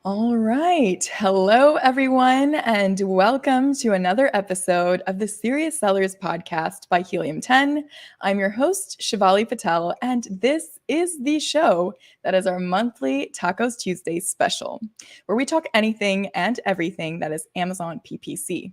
All right. Hello, everyone, and welcome to another episode of the Serious Sellers podcast by Helium 10. I'm your host, Shivali Patel, and this is the show that is our monthly TACoS Tuesday special, where we talk anything and everything that is Amazon PPC.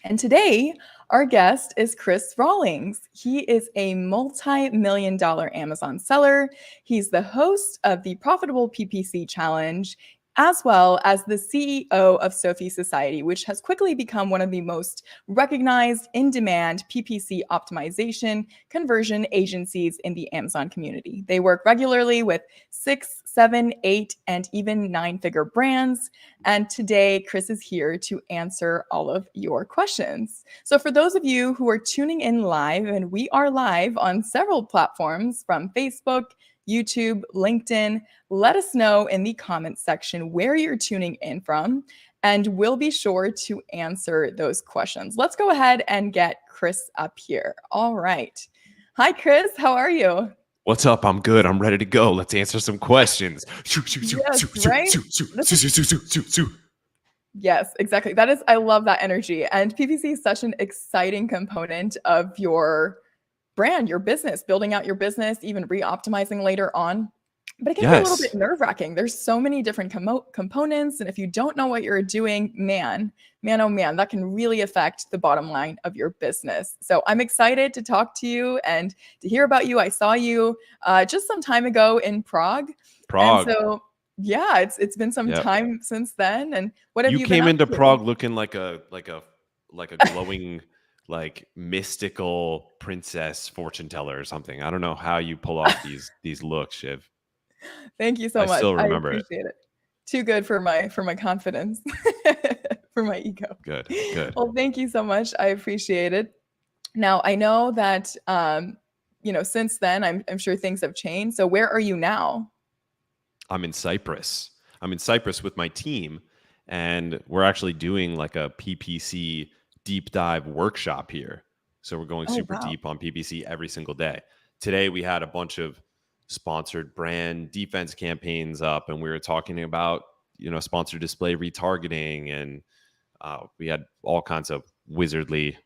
And today, our guest is Chris Rawlings. He is a multi-million-dollar Amazon seller. He's the host of the Profitable PPC Challenge, as well as the CEO of Sophie Society, which has quickly become one of the most recognized in-demand PPC optimization conversion agencies in the Amazon community. They work regularly with 6, 7, 8, and even 9-figure brands. And today, Chris is here to answer all of your questions. So, for those of you who are tuning in live, and we are live on several platforms from Facebook, YouTube, LinkedIn, let us know in the comments section where you're tuning in from, and we'll be sure to answer those questions. Let's go ahead and get Chris up here. All right. Hi, Chris. How are you? What's up? I'm good. I'm ready to go. Let's answer some questions. Yes, right? Yes, exactly. I love that energy. And PPC is such an exciting component of your brand, your business, building out your business, even re-optimizing later on. But it can be a little bit Yes. nerve-wracking. There's so many different components. And if you don't know what you're doing, man, oh man, that can really affect the bottom line of your business. So I'm excited to talk to you and to hear about you. I saw you just some time ago in Prague. And Prague. so, yeah, it's been some Yep. time since then. And what have You you been came up into to? Prague looking like a glowing, like mystical princess fortune teller or something. I don't know how you pull off these looks, Shiv. Thank you so I much. still I remember it. appreciate it. Too good for my confidence, for my ego. Good. Good. Well, thank you so much. I appreciate it. Now, I know that since then, I'm sure things have changed. So where are you now? I'm in Cyprus. I'm in Cyprus with my team, and we're actually doing like a PPC deep dive workshop here. So we're going Oh, super wow. deep on PPC every single day. Today we had a bunch of sponsored brand defense campaigns up, and we were talking about sponsored display retargeting, and we had all kinds of wizardly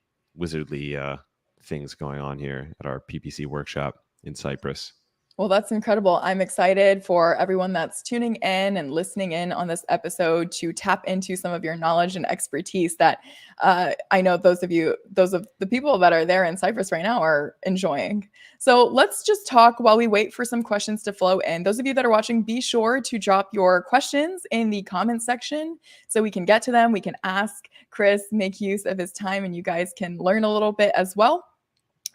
things going on here at our PPC workshop in Cyprus. Well, that's incredible. I'm excited for everyone that's tuning in and listening in on this episode to tap into some of your knowledge and expertise that I know those of the people that are there in Cyprus right now are enjoying. So let's just talk while we wait for some questions to flow in. Those of you that are watching, be sure to drop your questions in the comments section so we can get to them. We can ask Chris, make use of his time, and you guys can learn a little bit as well.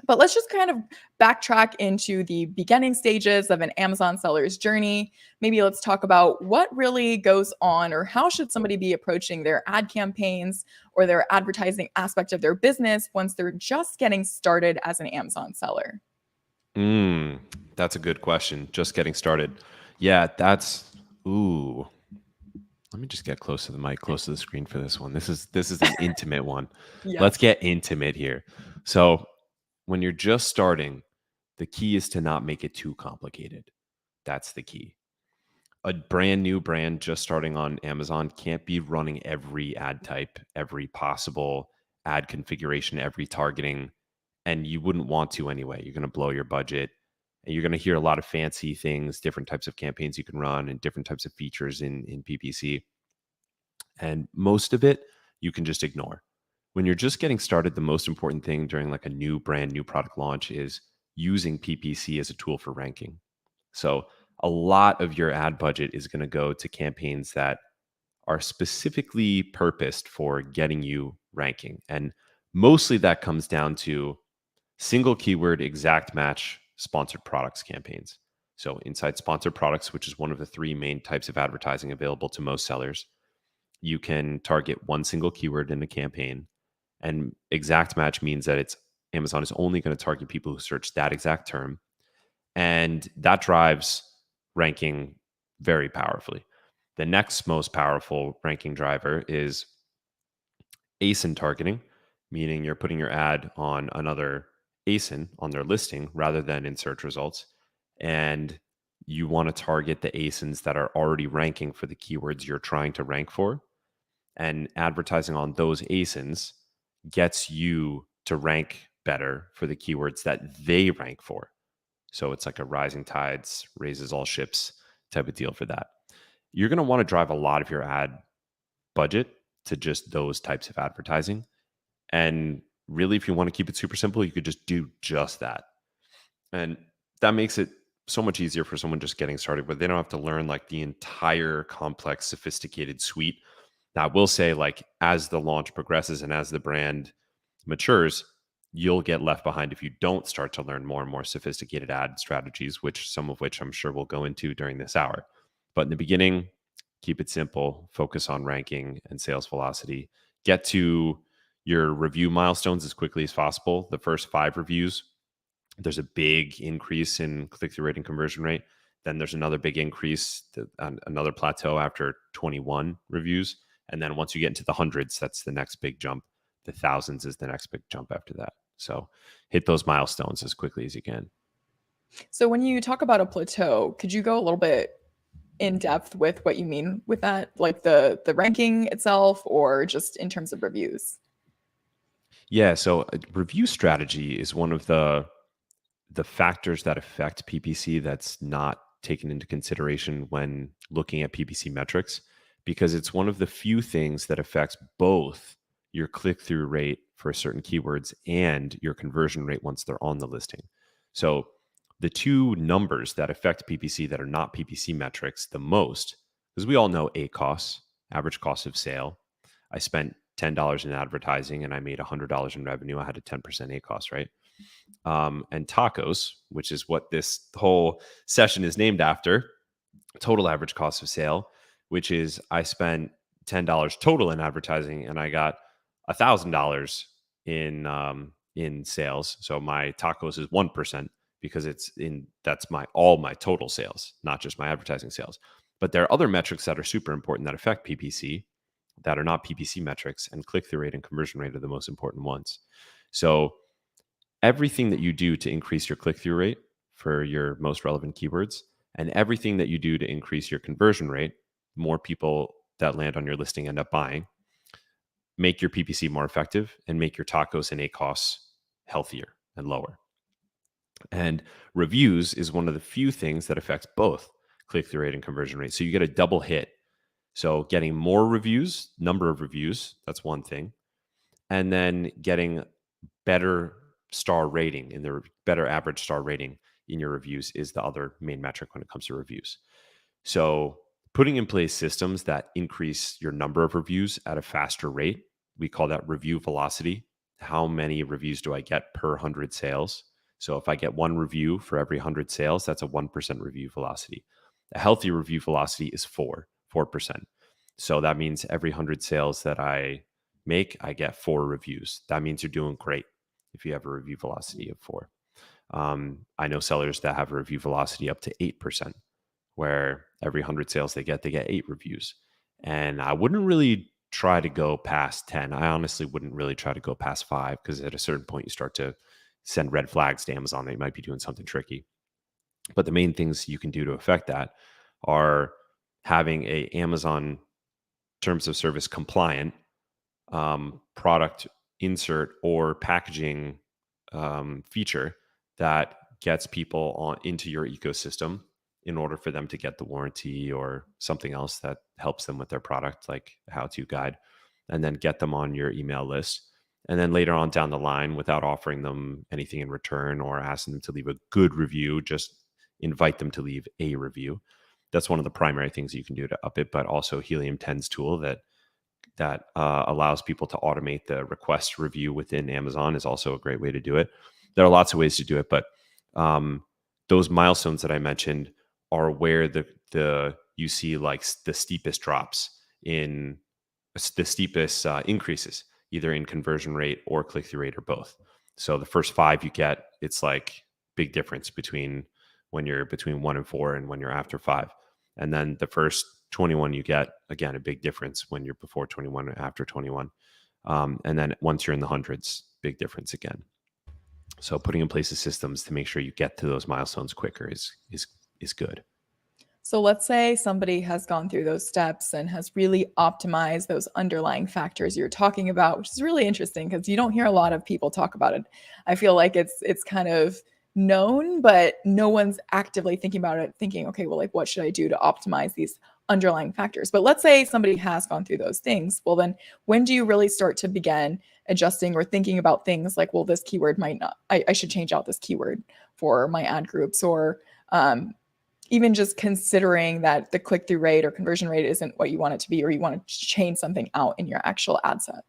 But let's just kind of backtrack into the beginning stages of an Amazon seller's journey. Maybe let's talk about what really goes on, or how should somebody be approaching their ad campaigns or their advertising aspect of their business once they're just getting started as an Amazon seller. That's a good question. Just getting started. Yeah, that's ooh. Let me just get close to the mic, close to the screen for this one. This is an intimate one. Yes. Let's get intimate here. So, when you're just starting, the key is to not make it too complicated. That's the key. A brand new brand just starting on Amazon can't be running every ad type, every possible ad configuration, every targeting, and you wouldn't want to anyway. You're going to blow your budget, and you're going to hear a lot of fancy things, different types of campaigns you can run, and different types of features in PPC. And most of it you can just ignore. When you're just getting started, the most important thing during like a new brand new product launch is using PPC as a tool for ranking. So a lot of your ad budget is going to go to campaigns that are specifically purposed for getting you ranking. And mostly that comes down to single keyword exact match sponsored products campaigns. So inside sponsored products, which is one of the three main types of advertising available to most sellers, you can target one single keyword in a campaign. And exact match means that Amazon is only going to target people who search that exact term. And that drives ranking very powerfully. The next most powerful ranking driver is ASIN targeting, meaning you're putting your ad on another ASIN on their listing rather than in search results. And you want to target the ASINs that are already ranking for the keywords you're trying to rank for. And advertising on those ASINs gets you to rank better for the keywords that they rank for. So it's like a rising tides raises all ships type of deal for that. You're going to want to drive a lot of your ad budget to just those types of advertising. And really, if you want to keep it super simple, you could just do just that. And that makes it so much easier for someone just getting started, where they don't have to learn like the entire complex, sophisticated suite. Now, I will say, like, as the launch progresses and as the brand matures, you'll get left behind if you don't start to learn more and more sophisticated ad strategies, which some of which I'm sure we'll go into during this hour. But in the beginning, keep it simple, focus on ranking and sales velocity, get to your review milestones as quickly as possible. The first 5 reviews, there's a big increase in click-through rate and conversion rate. Then there's another big increase, another plateau after 21 reviews. And then once you get into the hundreds, that's the next big jump. The thousands is the next big jump after that. So hit those milestones as quickly as you can. So when you talk about a plateau, could you go a little bit in depth with what you mean with that, like the ranking itself, or just in terms of reviews? Yeah, so review strategy is one of the factors that affect PPC that's not taken into consideration when looking at PPC metrics, because it's one of the few things that affects both your click-through rate for certain keywords and your conversion rate once they're on the listing. So the two numbers that affect PPC that are not PPC metrics the most, because we all know ACoS, average cost of sale. I spent $10 in advertising and I made $100 in revenue. I had a 10% ACoS, right? And TACoS, which is what this whole session is named after, total average cost of sale, which is I spent $10 total in advertising and I got $1,000 in sales. So my TACoS is 1% because that's all my total sales, not just my advertising sales. But there are other metrics that are super important that affect PPC that are not PPC metrics, and click-through rate and conversion rate are the most important ones. So everything that you do to increase your click-through rate for your most relevant keywords, and everything that you do to increase your conversion rate, more people that land on your listing end up buying, make your PPC more effective and make your TACoS and ACoS healthier and lower. And reviews is one of the few things that affects both click-through rate and conversion rate. So you get a double hit. So getting more reviews, number of reviews, that's one thing. And then getting better star rating in the better average star rating in your reviews is the other main metric when it comes to reviews. So putting in place systems that increase your number of reviews at a faster rate, we call that review velocity. How many reviews do I get per 100 sales? So if I get 1 review for every 100 sales, that's a 1% review velocity. A healthy review velocity is 4%. So that means every 100 sales that I make, I get 4 reviews. That means you're doing great if you have a review velocity of 4. I know sellers that have a review velocity up to 8%, where every 100 sales they get 8 reviews. And I wouldn't really try to go past 10. I honestly wouldn't really try to go past 5, because at a certain point you start to send red flags to Amazon that you might be doing something tricky. But the main things you can do to affect that are having a Amazon terms of service compliant product insert or packaging feature that gets people into your ecosystem in order for them to get the warranty or something else that helps them with their product, like a how-to guide, and then get them on your email list. And then later on down the line, without offering them anything in return or asking them to leave a good review, just invite them to leave a review. That's one of the primary things you can do to up it, but also Helium 10's tool that allows people to automate the request review within Amazon is also a great way to do it. There are lots of ways to do it, but those milestones that I mentioned are where you see like the steepest drops in the steepest increases, either in conversion rate or click-through rate or both. So the first 5 you get, it's like big difference between when you're between 1 and 4 and when you're after 5. And then the first 21 you get, again, a big difference when you're before 21 and after 21. And then once you're in the hundreds, big difference again. So putting in place the systems to make sure you get to those milestones quicker is good. So let's say somebody has gone through those steps and has really optimized those underlying factors you're talking about, which is really interesting because you don't hear a lot of people talk about it. I feel like it's kind of known, but no one's actively thinking about it, thinking, okay, well, like what should I do to optimize these underlying factors? But let's say somebody has gone through those things. Well, then when do you really start to begin adjusting or thinking about things like, well, this keyword might not, I should change out this keyword for my ad groups, or even just considering that the click-through rate or conversion rate isn't what you want it to be, or you want to change something out in your actual ad set?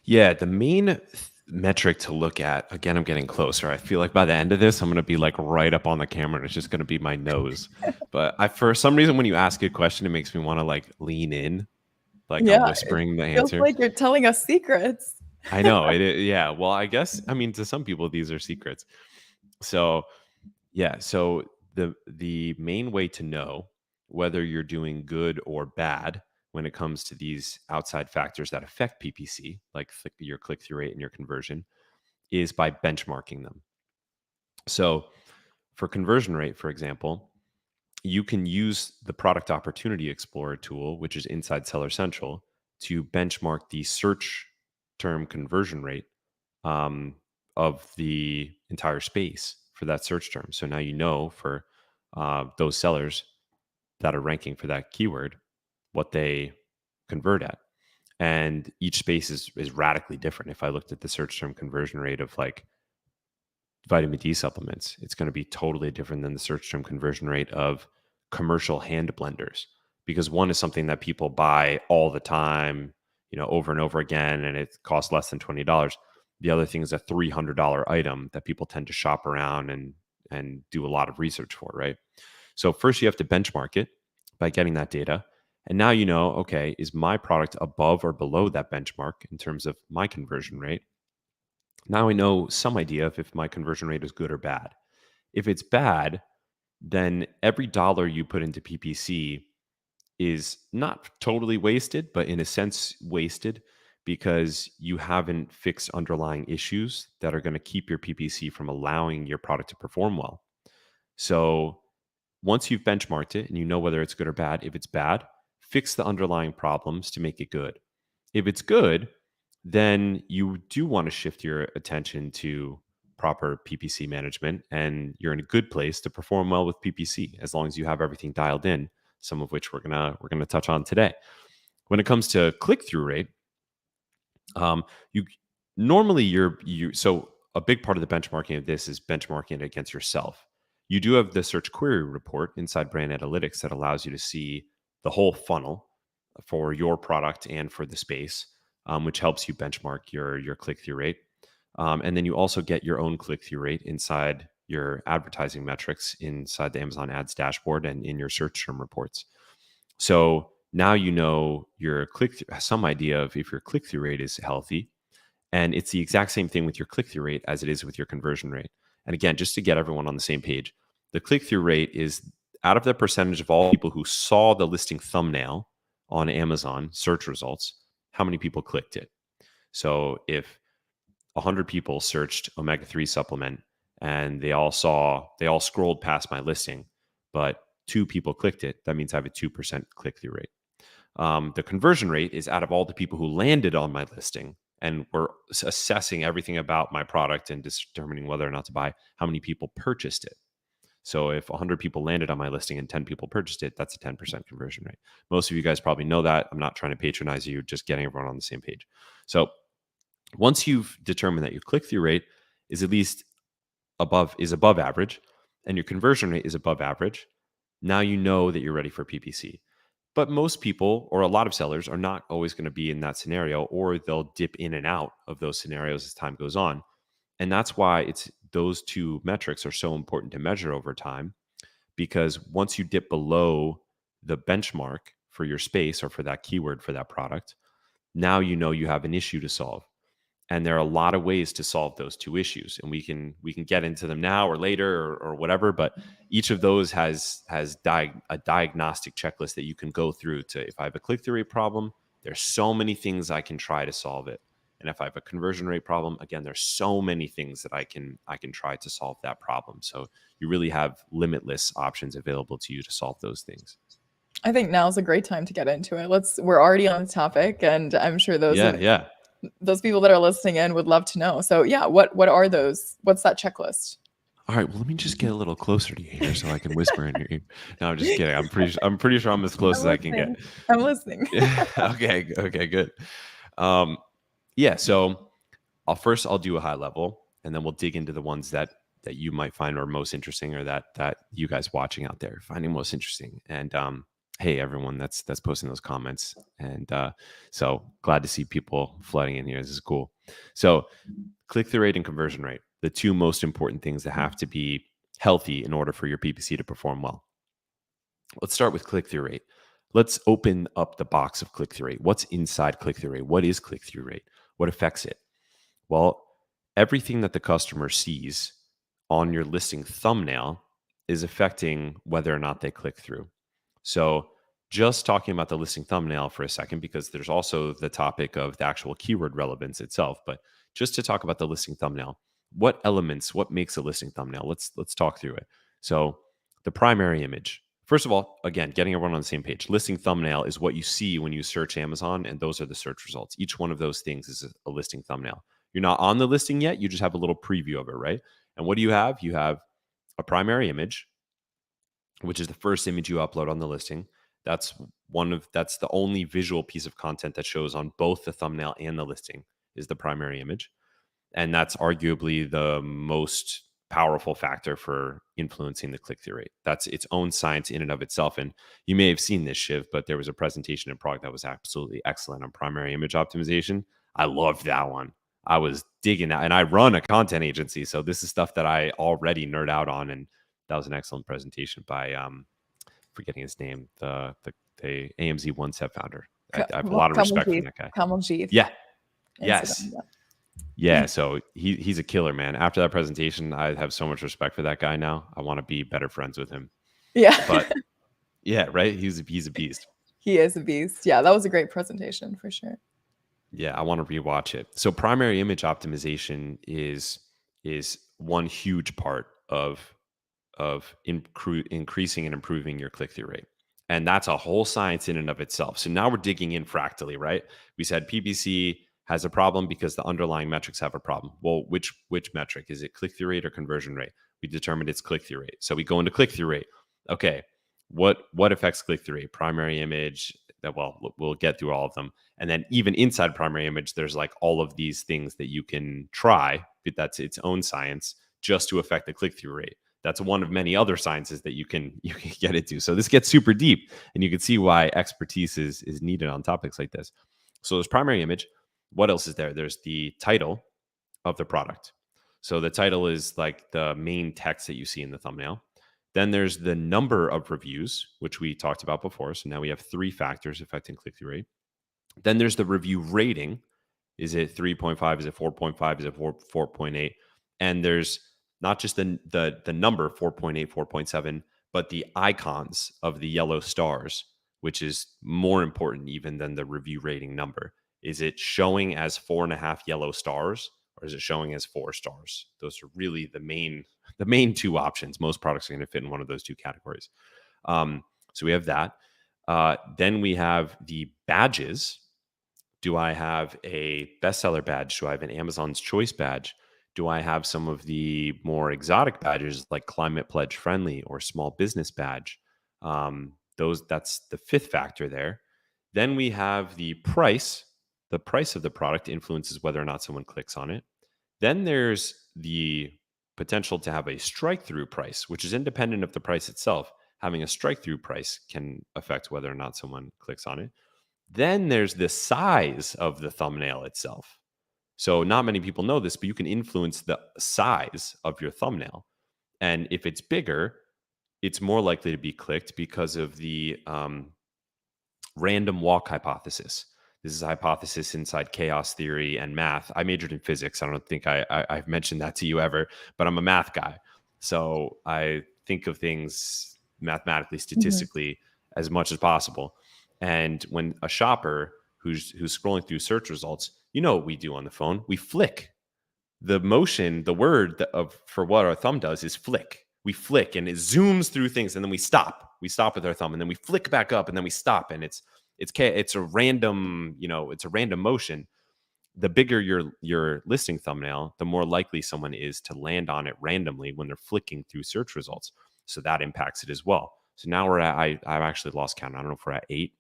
Yeah, the main metric to look at, again, I'm getting closer. I feel like by the end of this, I'm going to be like right up on the camera and it's just going to be my nose. But for some reason, when you ask a question, it makes me want to like lean in, like I'm Yeah, it whispering the feels answer. like you're telling us secrets. I know yeah. Well, I guess, I mean, to some people, these are secrets. So yeah, so the main way to know whether you're doing good or bad when it comes to these outside factors that affect PPC, like your click-through rate and your conversion, is by benchmarking them. So for conversion rate, for example, you can use the Product Opportunity Explorer tool, which is inside Seller Central, to benchmark the search term conversion rate um, of the entire space for that search term. So now you know for those sellers that are ranking for that keyword what they convert at. And each space is radically different. If I looked at the search term conversion rate of like vitamin D supplements, it's going to be totally different than the search term conversion rate of commercial hand blenders, because one is something that people buy all the time, over and over again, and it costs less than $20. The other thing is a $300 item that people tend to shop around and do a lot of research for, right? So first you have to benchmark it by getting that data. And now you know, okay, is my product above or below that benchmark in terms of my conversion rate? Now I know some idea of if my conversion rate is good or bad. If it's bad, then every dollar you put into PPC is not totally wasted, but in a sense wasted, because you haven't fixed underlying issues that are going to keep your PPC from allowing your product to perform well. So once you've benchmarked it and you know whether it's good or bad, if it's bad, fix the underlying problems to make it good. If it's good, then you do want to shift your attention to proper PPC management, and you're in a good place to perform well with PPC as long as you have everything dialed in, some of which we're gonna touch on today. When it comes to click-through rate, you normally you so a big part of the benchmarking of this is benchmarking it against yourself. You do have the search query report inside brand analytics that allows you to see the whole funnel for your product and for the space, which helps you benchmark your click-through rate. And then you also get your own click-through rate inside your advertising metrics inside the Amazon Ads dashboard and in your search term reports. So now you know your some idea of if your click-through rate is healthy. And it's the exact same thing with your click-through rate as it is with your conversion rate. And again, just to get everyone on the same page, the click-through rate is out of the percentage of all people who saw the listing thumbnail on Amazon search results, how many people clicked it. So if 100 people searched omega-3 supplement and they all scrolled past my listing, but 2 people clicked it, that means I have a 2% click-through rate. The conversion rate is out of all the people who landed on my listing and were assessing everything about my product and determining whether or not to buy, how many people purchased it. So if 100 people landed on my listing and 10 people purchased it, that's a 10% conversion rate. Most of you guys probably know that. I'm not trying to patronize you, just getting everyone on the same page. So once you've determined that your click-through rate is at least above average and your conversion rate is above average, now you know that you're ready for PPC. But most people, or a lot of sellers, are not always going to be in that scenario, or they'll dip in and out of those scenarios as time goes on. And that's why those two metrics are so important to measure over time, because once you dip below the benchmark for your space or for that keyword for that product, now you know you have an issue to solve. And there are a lot of ways to solve those two issues, and we can get into them now or later or whatever, but each of those has a diagnostic checklist that you can go through to, if I have a click-through rate problem, there's so many things I can try to solve it. And if I have a conversion rate problem, again, there's so many things that I can try to solve that problem. So you really have limitless options available to you to solve those things. I think now's a great time to get into it. We're already on the topic, and I'm sure Yeah. those people that are listening in would love to know. So yeah, what are those? What's that checklist? All right. Well, let me just get a little closer to you here so I can whisper in your ear. No, I'm just kidding. I'm pretty sure I'm as close as I can get. I'm listening. Okay. Okay. Good. Yeah. So I'll do a high level, and then we'll dig into the ones that you might find are most interesting, or that you guys watching out there finding most interesting. And hey, everyone that's posting those comments, and so glad to see people flooding in here. This is cool. So click-through rate and conversion rate, the two most important things that have to be healthy in order for your PPC to perform well. Let's start with click-through rate. Let's open up the box of click-through rate. What's inside click-through rate? What is click-through rate? What affects it? Well, everything that the customer sees on your listing thumbnail is affecting whether or not they click through. So just talking about the listing thumbnail for a second, because there's also the topic of the actual keyword relevance itself, but just to talk about the listing thumbnail, what makes a listing thumbnail? Let's talk through it. So the primary image. First of all, again, getting everyone on the same page. Listing thumbnail is what you see when you search Amazon, and those are the search results. Each one of those things is a listing thumbnail. You're not on the listing yet. You just have a little preview of it, right? And what do you have? You have a primary image, which is the first image you upload on the listing. That's the only visual piece of content that shows on both the thumbnail and the listing is the primary image. And that's arguably the most powerful factor for influencing the click-through rate. That's its own science in and of itself. And you may have seen this, Shiv, but there was a presentation in Prague that was absolutely excellent on primary image optimization. I loved that one. I was digging that. And I run a content agency, so this is stuff that I already nerd out on. And that was an excellent presentation by forgetting his name, the AMZ One Step founder. I have a lot of respect for that guy. Yeah. Yes. Yeah, so he's a killer, man. After that presentation, I have so much respect for that guy now. I want to be better friends with him. Yeah. But yeah, right? He's a beast. He is a beast. Yeah, that was a great presentation for sure. Yeah, I want to rewatch it. So primary image optimization is one huge part of increasing and improving your click-through rate. And that's a whole science in and of itself. So now we're digging in fractally, right? We said PPC has a problem because the underlying metrics have a problem. Well, which metric? Is it click-through rate or conversion rate? We determined it's click-through rate. So we go into click-through rate. Okay, what affects click-through rate? Primary image. We'll get through all of them. And then even inside primary image, there's like all of these things that you can try, but that's its own science just to affect the click-through rate. That's one of many other sciences that you can get into. So this gets super deep, and you can see why expertise is needed on topics like this. So there's primary image. What else is there? There's the title of the product. So the title is like the main text that you see in the thumbnail. Then there's the number of reviews, which we talked about before. So now we have 3 factors affecting click-through rate. Then there's the review rating. Is it 3.5? Is it 4.5? Is it 4.8? And there's not just the number 4.8, 4.7, but the icons of the yellow stars, which is more important even than the review rating number. Is it showing as 4.5 yellow stars, or is it showing as 4 stars? Those are really the main 2 options. Most products are going to fit in one of those 2 categories. So we have that. Then we have the badges. Do I have a bestseller badge? Do I have an Amazon's Choice badge? Do I have some of the more exotic badges like Climate Pledge Friendly or Small Business Badge? That's the 5th factor there. Then we have the price. The price of the product influences whether or not someone clicks on it. Then there's the potential to have a strike-through price, which is independent of the price itself. Having a strike-through price can affect whether or not someone clicks on it. Then there's the size of the thumbnail itself. So not many people know this, but you can influence the size of your thumbnail. And if it's bigger, it's more likely to be clicked because of the random walk hypothesis. This is a hypothesis inside chaos theory and math. I majored in physics. I don't think I've mentioned that to you ever, but I'm a math guy. So I think of things mathematically, statistically, as much as possible. And when a shopper who's scrolling through search results You know what we do on the phone? We flick. The motion, the word for what our thumb does is flick. We flick and it zooms through things, and then we stop. We stop with our thumb, and then we flick back up, and then we stop. And it's a random, it's a random motion. The bigger your listing thumbnail, the more likely someone is to land on it randomly when they're flicking through search results. So that impacts it as well. So now we're at, I've actually lost count. I don't know if we're at 8.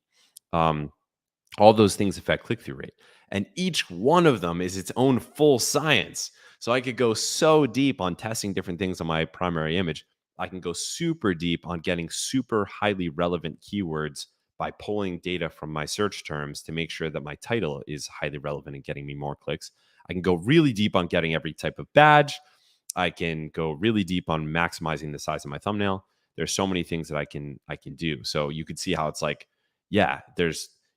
All those things affect click-through rate. And each one of them is its own full science. So I could go so deep on testing different things on my primary image. I can go super deep on getting super highly relevant keywords by pulling data from my search terms to make sure that my title is highly relevant and getting me more clicks. I can go really deep on getting every type of badge. I can go really deep on maximizing the size of my thumbnail. There's so many things that I can do. So you could see how it's like, yeah,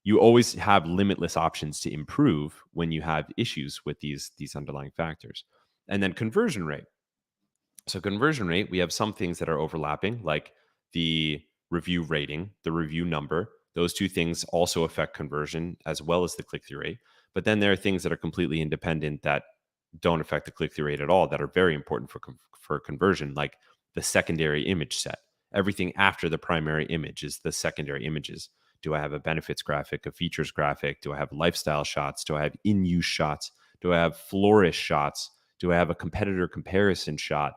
you always have limitless options to improve when you have issues with these underlying factors. And then conversion rate. So conversion rate, we have some things that are overlapping, like the review rating, the review number. Those two things also affect conversion as well as the click-through rate. But then there are things that are completely independent that don't affect the click-through rate at all that are very important for conversion, like the secondary image set. Everything after the primary image is the secondary images. Do I have a benefits graphic, a features graphic? Do I have lifestyle shots? Do I have in-use shots? Do I have florist shots? Do I have a competitor comparison shot?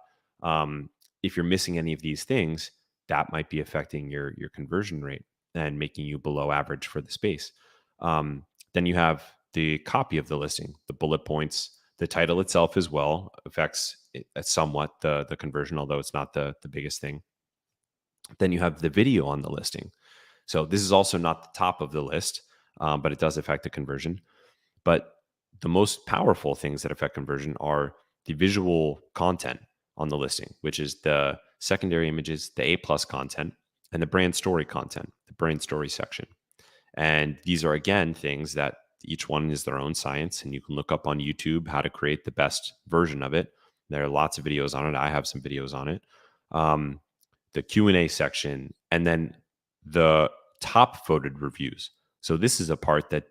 If you're missing any of these things, that might be affecting your conversion rate and making you below average for the space. Then you have the copy of the listing, the bullet points, the title itself as well affects somewhat the conversion, although it's not the biggest thing. Then you have the video on the listing. So this is also not the top of the list, but it does affect the conversion. But the most powerful things that affect conversion are the visual content on the listing, which is the secondary images, the A+ content, and the brand story content, the brand story section. And these are, again, things that each one is their own science, and you can look up on YouTube how to create the best version of it. There are lots of videos on it. I have some videos on it. The Q&A section, and then the top voted reviews. So this is a part that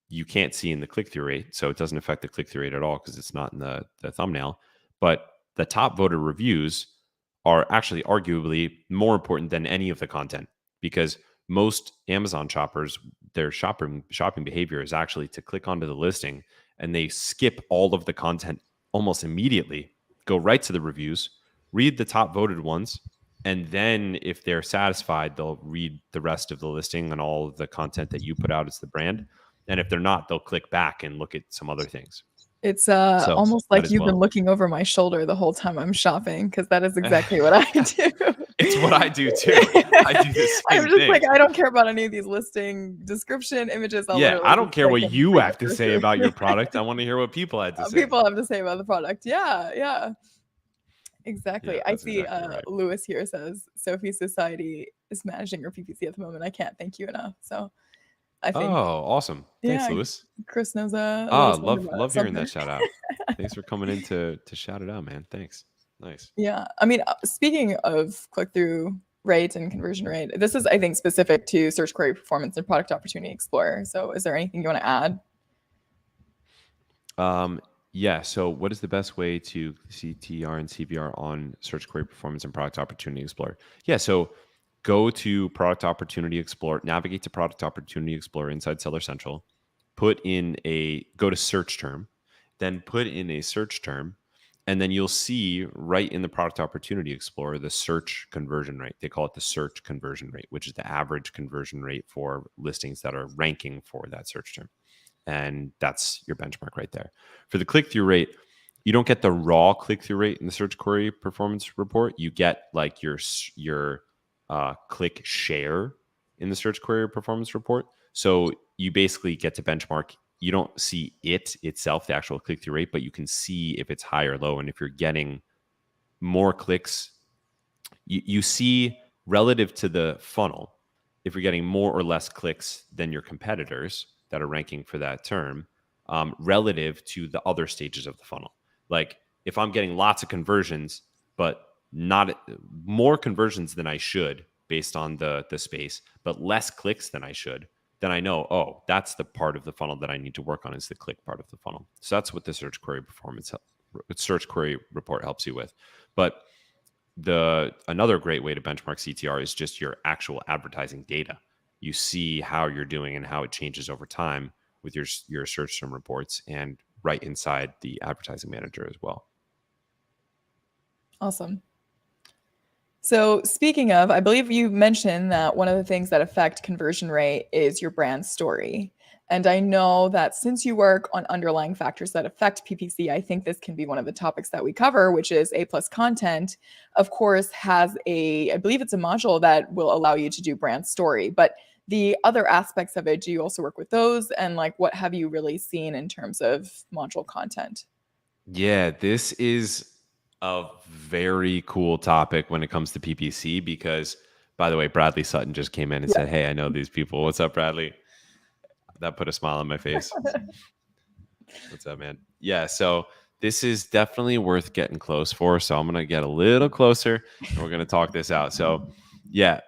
you can't see in the click-through rate. So it doesn't affect the click-through rate at all because it's not in the thumbnail. But the top voted reviews are actually arguably more important than any of the content, because most Amazon shoppers, their shopping behavior is actually to click onto the listing and they skip all of the content almost immediately, go right to the reviews, read the top voted ones, and then if they're satisfied, they'll read the rest of the listing and all of the content that you put out as the brand. And if they're not, they'll click back and look at some other things. It's So almost that like as you've been well. looking over my shoulder the whole time I'm shopping, because that is exactly what I do. It's what I do too. I do the same I'm just thing. like, I don't care about any of these listing description images. Yeah, I don't care what you have to say through. about your product. I want to hear what people had to say. People have to say about the product. Yeah. Exactly. Yeah, I that's see exactly right. Lewis here says Sophie Society is managing her PPC at the moment. I can't thank you enough. So I think. Oh, awesome. Thanks, Lewis. Chris knows a love hearing that shout out. Thanks for coming in to shout it out, man. Thanks. Nice. Yeah. I mean, speaking of click-through rate and conversion rate, this is, I think, specific to Search Query Performance and Product Opportunity Explorer. So is there anything you want to add? Yeah. So what is the best way to see TR and CVR on Search Query Performance and Product Opportunity Explorer? Yeah. So go to Product Opportunity Explorer, navigate to Product Opportunity Explorer inside Seller Central, go to search term, then put in a search term, and then you'll see right in the Product Opportunity Explorer the search conversion rate. They call it the search conversion rate, which is the average conversion rate for listings that are ranking for that search term. And that's your benchmark right there. For the click-through rate, you don't get the raw click-through rate in the Search Query Performance Report. You get like your click share in the Search Query Performance Report. So you basically get to benchmark. You don't see it itself, the actual click-through rate, but you can see if it's high or low. And if you're getting more clicks, you see relative to the funnel, if you're getting more or less clicks than your competitors that are ranking for that term, relative to the other stages of the funnel. Like if I'm getting lots of conversions, but not more conversions than I should based on the space, but less clicks than I should, then I know, oh, that's the part of the funnel that I need to work on, is the click part of the funnel. So that's what the search query report helps you with. But another great way to benchmark CTR is just your actual advertising data. You see how you're doing and how it changes over time with your search term reports, and right inside the advertising manager as well. Awesome. So speaking of, I believe you mentioned that one of the things that affect conversion rate is your brand story. And I know that since you work on underlying factors that affect PPC, I think this can be one of the topics that we cover, which is A+ content. Of course, has I believe it's a module that will allow you to do brand story. But the other aspects of it, do you also work with those? And like, what have you really seen in terms of module content? Yeah, this is a very cool topic when it comes to PPC because, by the way, Bradley Sutton just came in and Yeah. said, "Hey, I know these people. What's up, Bradley?" That put a smile on my face. What's up, man? Yeah, so this is definitely worth getting close for. So I'm going to get a little closer and we're going to talk this out. So, yeah,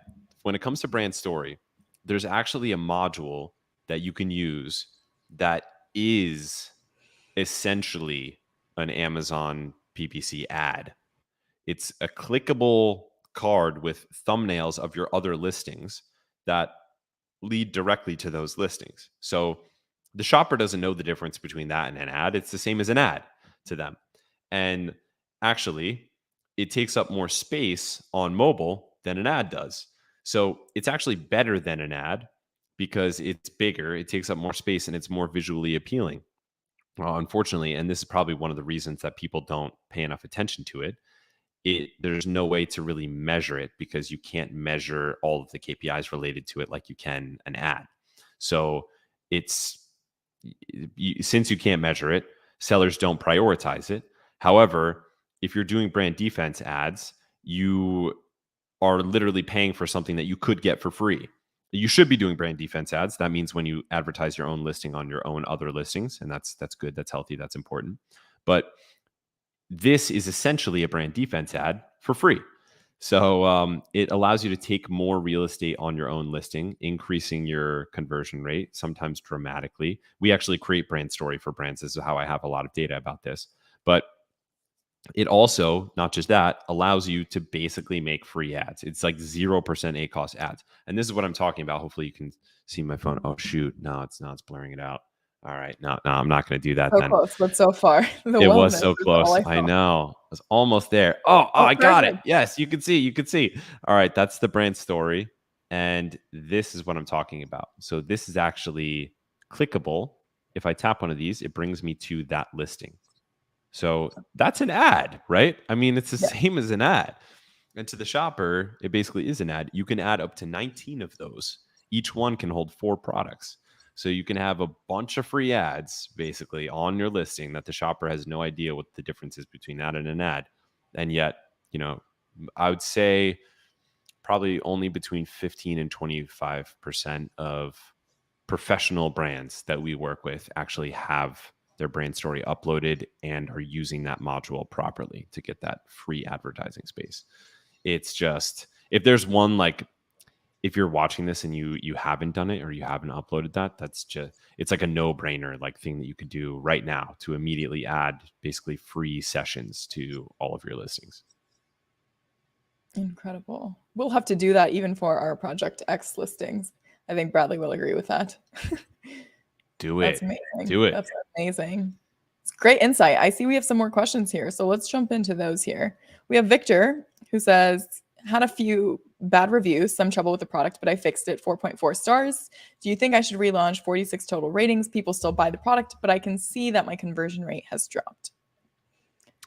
when it comes to brand story, there's actually a module that you can use that is essentially an Amazon PPC ad. It's a clickable card with thumbnails of your other listings that lead directly to those listings. So the shopper doesn't know the difference between that and an ad. It's the same as an ad to them. And actually, it takes up more space on mobile than an ad does. So it's actually better than an ad because it's bigger, it takes up more space, and it's more visually appealing. Unfortunately, and this is probably one of the reasons that people don't pay enough attention to it, there's no way to really measure it because you can't measure all of the KPIs related to it like you can an ad. So it's since you can't measure it, sellers don't prioritize it. However, if you're doing brand defense ads, you are literally paying for something that you could get for free. You should be doing brand defense ads. That means when you advertise your own listing on your own other listings, and that's good, that's healthy, that's important. But this is essentially a brand defense ad for free. So it allows you to take more real estate on your own listing, increasing your conversion rate, sometimes dramatically. We actually create brand story for brands. This is how I have a lot of data about this. But it also, not just that, allows you to basically make free ads. It's like 0% ACoS ads. And this is what I'm talking about. Hopefully you can see my phone. Oh, shoot. No, it's not. It's blurring it out. All right. No, I'm not going to do that So then. close, but so far. The It was wellness so is all close. I I saw. know. I was almost there. Oh, Oh, I got it. perfect. Yes, you can see. You can see. All right. That's the brand story. And this is what I'm talking about. So this is actually clickable. If I tap one of these, it brings me to that listing. So that's an ad, right? I mean, it's the Yeah. same as an ad. And to the shopper, it basically is an ad. You can add up to 19 of those. Each one can hold 4 products. So you can have a bunch of free ads basically on your listing that the shopper has no idea what the difference is between that and an ad. And yet, I would say probably only between 15 and 25% of professional brands that we work with actually have their brand story uploaded and are using that module properly to get that free advertising space. It's just, if there's one, like, if you're watching this and you haven't done it or you haven't uploaded that, that's just, it's like a no-brainer like thing that you could do right now to immediately add basically free sessions to all of your listings. Incredible. We'll have to do that even for our Project X listings. I think Bradley will agree with that. Do That's it. amazing. Do it. That's amazing. It's great insight. I see we have some more questions here. So let's jump into those here. We have Victor who says, had a few bad reviews, some trouble with the product, but I fixed it, 4.4 stars. Do you think I should relaunch? 46 total ratings. People still buy the product, but I can see that my conversion rate has dropped.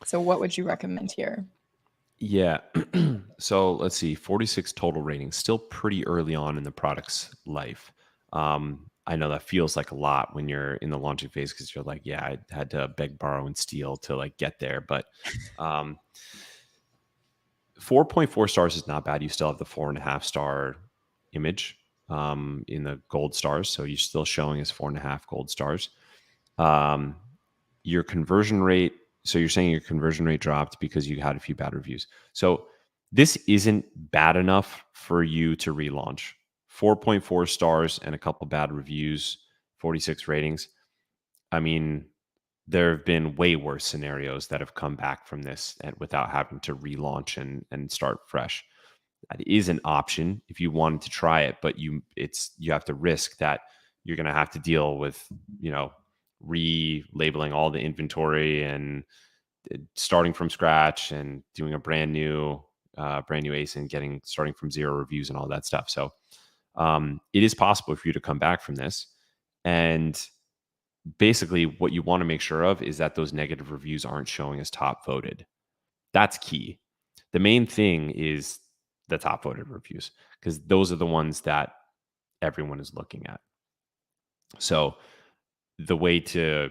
So what would you recommend here? Yeah. So let's see, 46 total ratings, still pretty early on in the product's life. I know that feels like a lot when you're in the launching phase because you're like, yeah, I had to beg, borrow, and steal to like get there. But 4.4 stars is not bad. You still have the 4.5 star image in the gold stars. So you're still showing as 4.5 gold stars. Your conversion rate. So you're saying your conversion rate dropped because you had a few bad reviews. So this isn't bad enough for you to relaunch 4.4 stars and a couple bad reviews, 46 ratings. I mean, there have been way worse scenarios that have come back from this and without having to relaunch and start fresh. That is an option if you wanted to try it, but you have to risk that you're going to have to deal with, relabeling all the inventory and starting from scratch and doing a brand new ACE and starting from zero reviews and all that stuff. So it is possible for you to come back from this. And basically what you want to make sure of is that those negative reviews aren't showing as top voted. That's key. The main thing is the top voted reviews, because those are the ones that everyone is looking at. So the way to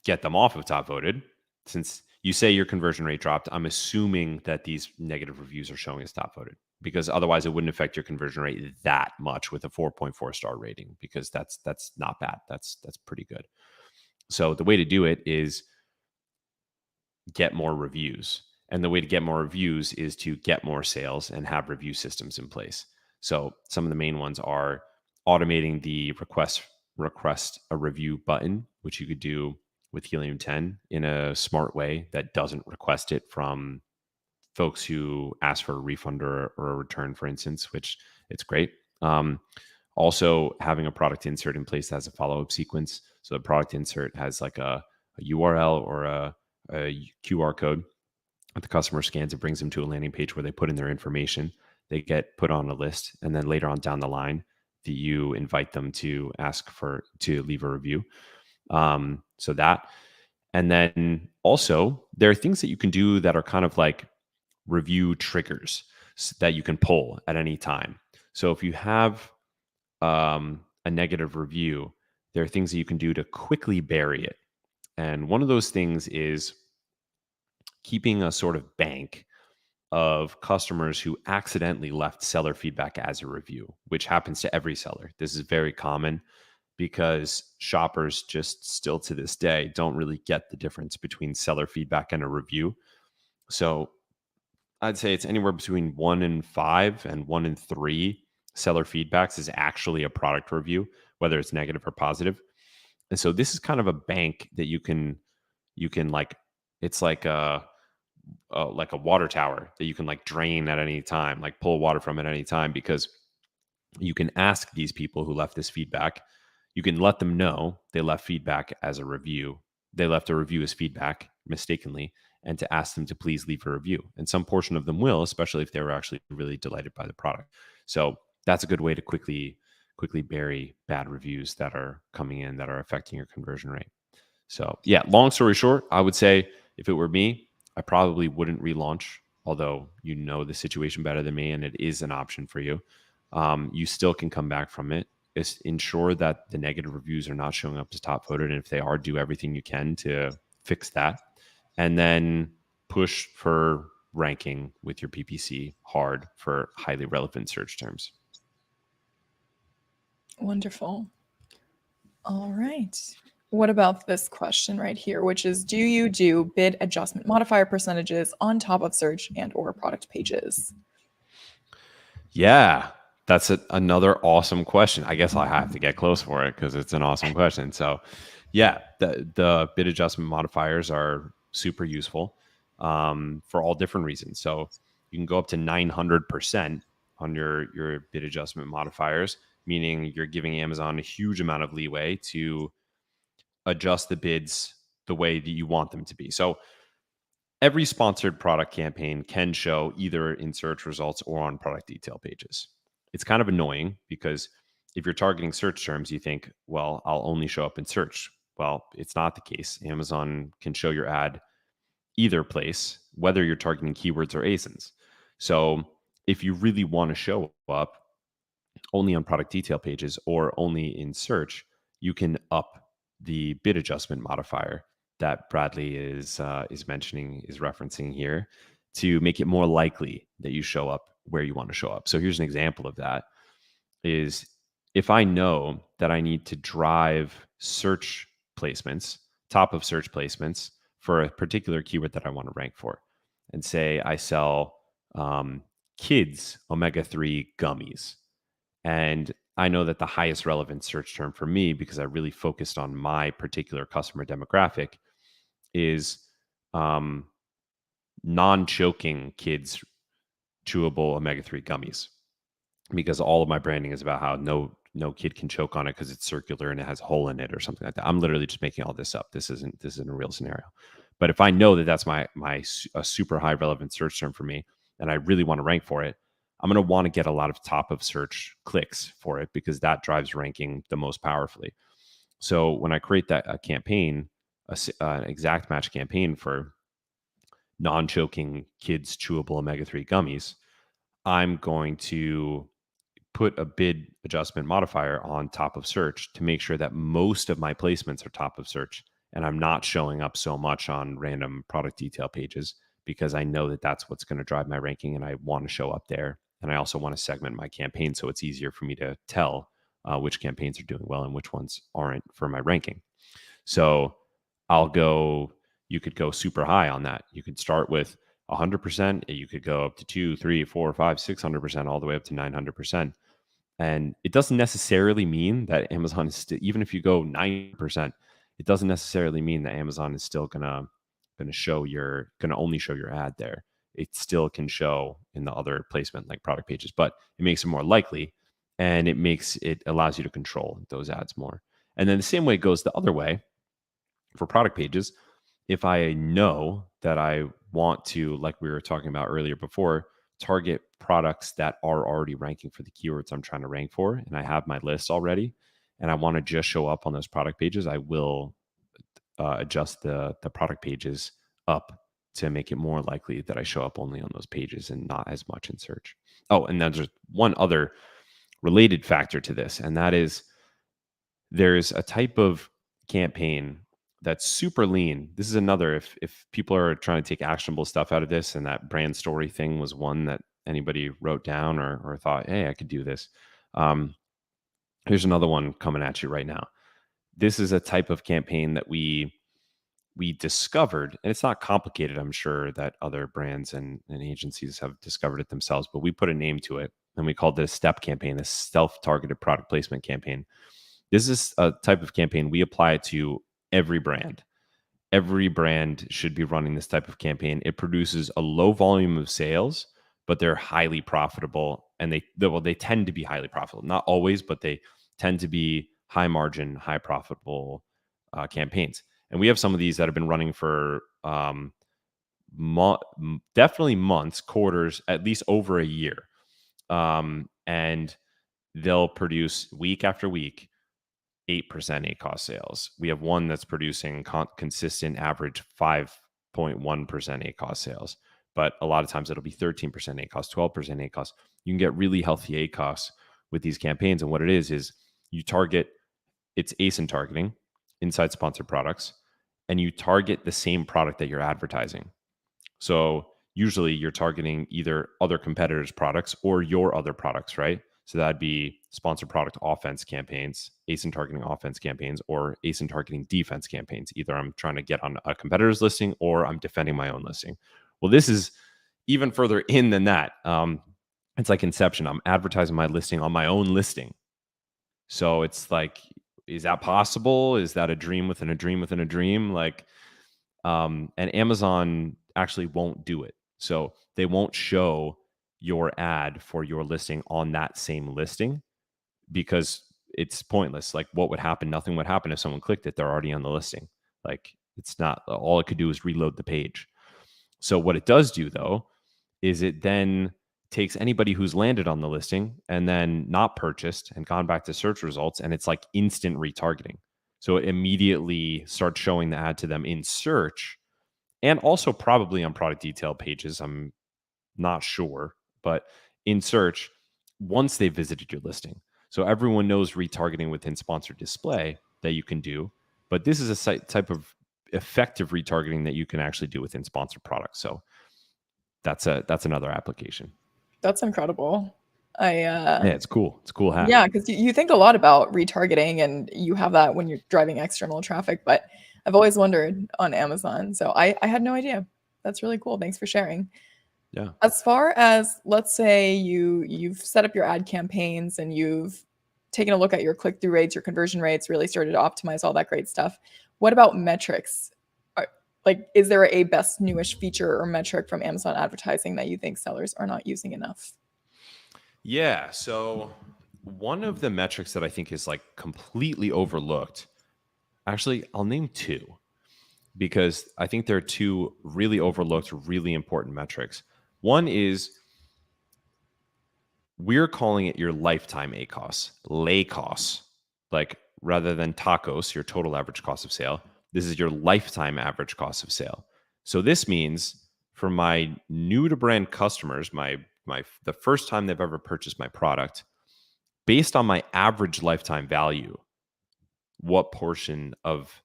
get them off of top voted, since you say your conversion rate dropped, I'm assuming that these negative reviews are showing as top voted, because otherwise it wouldn't affect your conversion rate that much with a 4.4 star rating, because that's not bad. That's pretty good. So the way to do it is get more reviews. And the way to get more reviews is to get more sales and have review systems in place. So some of the main ones are automating the request a review button, which you could do with Helium 10 in a smart way that doesn't request it from folks who ask for a refund or a return, for instance, which it's great. Also having a product insert in place that has a follow-up sequence. So the product insert has like a URL or a QR code that the customer scans. It brings them to a landing page where they put in their information. They get put on a list, and then later on down the line, you invite them to leave a review. So that, and then also there are things that you can do that are kind of like review triggers that you can pull at any time. So if you have a negative review, there are things that you can do to quickly bury it. And one of those things is keeping a sort of bank of customers who accidentally left seller feedback as a review, which happens to every seller. This is very common because shoppers just still to this day don't really get the difference between seller feedback and a review. So I'd say it's anywhere between 1 in 5 and 1 in 3 seller feedbacks is actually a product review, whether it's negative or positive. And so this is kind of a bank that you can like, it's like a water tower that you can like drain at any time, like pull water from at any time, because you can ask these people who left this feedback, you can let them know they left feedback as a review. They left a review as feedback mistakenly, and to ask them to please leave a review. And some portion of them will, especially if they were actually really delighted by the product. So that's a good way to quickly bury bad reviews that are coming in that are affecting your conversion rate. So yeah, long story short, I would say if it were me, I probably wouldn't relaunch, although you know the situation better than me and it is an option for you. You still can come back from it. Just ensure that the negative reviews are not showing up as top voted. And if they are, do everything you can to fix that. And then push for ranking with your PPC hard for highly relevant search terms. Wonderful. All right. What about this question right here, which is, do you do bid adjustment modifier percentages on top of search and or product pages? Yeah, that's another awesome question. I guess I have to get close for it because it's an awesome question. So yeah, the bid adjustment modifiers are super useful for all different reasons. So you can go up to 900% on your bid adjustment modifiers, meaning you're giving Amazon a huge amount of leeway to adjust the bids the way that you want them to be. So every sponsored product campaign can show either in search results or on product detail pages. It's kind of annoying because if you're targeting search terms, you think, well, I'll only show up in search. Well, it's not the case. Amazon can show your ad either place, whether you're targeting keywords or ASINs. So if you really want to show up only on product detail pages or only in search, you can up the bid adjustment modifier that Bradley is referencing here to make it more likely that you show up where you want to show up. So here's an example of that is if I know that I need to drive search placements, top of search placements for a particular keyword that I want to rank for, and say I sell kids omega-3 gummies, And I know that the highest relevant search term for me, because I really focused on my particular customer demographic, is non-choking kids chewable omega-3 gummies, because all of my branding is about how no kid can choke on it because it's circular and it has a hole in it or something like that. I'm literally just making all this up. This isn't a real scenario. But if I know that that's a super high relevant search term for me, and I really want to rank for it, I'm going to want to get a lot of top of search clicks for it, because that drives ranking the most powerfully. So when I create a campaign, an exact match campaign for non-choking kids chewable omega-3 gummies, I'm going to put a bid adjustment modifier on top of search to make sure that most of my placements are top of search, and I'm not showing up so much on random product detail pages, because I know that that's what's going to drive my ranking, and I want to show up there. And I also want to segment my campaign so it's easier for me to tell which campaigns are doing well and which ones aren't for my ranking. So you could go super high on that. You could start with 100%. You could go up to 2, 3, 4, 5, 600%, all the way up to 900%. And it doesn't necessarily mean that Amazon is still, even if you go 90%, it doesn't necessarily mean that Amazon is still gonna only show your ad there. It still can show in the other placement like product pages, but it makes it more likely, and it allows you to control those ads more. And then the same way goes the other way for product pages. If I know that I want to, like we were talking about earlier before, target products that are already ranking for the keywords I'm trying to rank for, and I have my list already, and I want to just show up on those product pages, I will adjust the product pages up to make it more likely that I show up only on those pages and not as much in search. Oh, and then there's one other related factor to this, and that is there's a type of campaign that's super lean. This is another, if people are trying to take actionable stuff out of this, and that brand story thing was one that anybody wrote down or thought, hey, I could do this. Here's another one coming at you right now. This is a type of campaign that we discovered, and it's not complicated. I'm sure that other brands and agencies have discovered it themselves, but we put a name to it, and we called it a STEP campaign, a self-targeted product placement campaign. This is a type of campaign we apply to every brand. Every brand should be running this type of campaign. It produces a low volume of sales, but they're highly profitable, and they tend to be highly profitable. Not always, but they tend to be high margin, high profitable campaigns. And we have some of these that have been running for definitely months, quarters, at least over a year. And they'll produce week after week 8% ACoS sales. We have one that's producing consistent average 5.1% ACoS sales, but a lot of times it'll be 13% ACoS, 12% ACoS. You can get really healthy ACoS with these campaigns. And what it is you target, it's ASIN targeting inside sponsored products, and you target the same product that you're advertising. So usually you're targeting either other competitors' products or your other products, right? So that'd be sponsored product offense campaigns, ASIN targeting offense campaigns, or ASIN targeting defense campaigns. Either I'm trying to get on a competitor's listing or I'm defending my own listing. Well, this is even further in than that. It's like Inception. I'm advertising my listing on my own listing. So it's like, is that possible? Is that a dream within a dream within a dream? And Amazon actually won't do it. So they won't show your ad for your listing on that same listing, because it's pointless. Like, what would happen? Nothing would happen if someone clicked it. They're already on the listing. Like, it's not, all it could do is reload the page. So what it does do, though, is it then takes anybody who's landed on the listing and then not purchased and gone back to search results, and it's like instant retargeting. So it immediately starts showing the ad to them in search, and also probably on product detail pages. I'm not sure, but in search once they visited your listing. So everyone knows retargeting within sponsored display that you can do, but this is a type of effective retargeting that you can actually do within sponsored products. So that's another application. That's incredible. Yeah, it's cool. It's a cool hack. Yeah, because you think a lot about retargeting, and you have that when you're driving external traffic, but I've always wondered on Amazon. So I had no idea. That's really cool. Thanks for sharing. Yeah. As far as, let's say you've set up your ad campaigns and you've taken a look at your click-through rates, your conversion rates, really started to optimize all that great stuff. What about metrics? Like, is there a best newish feature or metric from Amazon advertising that you think sellers are not using enough? Yeah. So one of the metrics that I think is like completely overlooked, actually, I'll name two because I think there are two really overlooked, really important metrics. One is we're calling it your lifetime ACoS, LACoS, like rather than TACoS, your total average cost of sale. This is your lifetime average cost of sale. So this means for my new to brand customers, the first time they've ever purchased my product, based on my average lifetime value, what portion of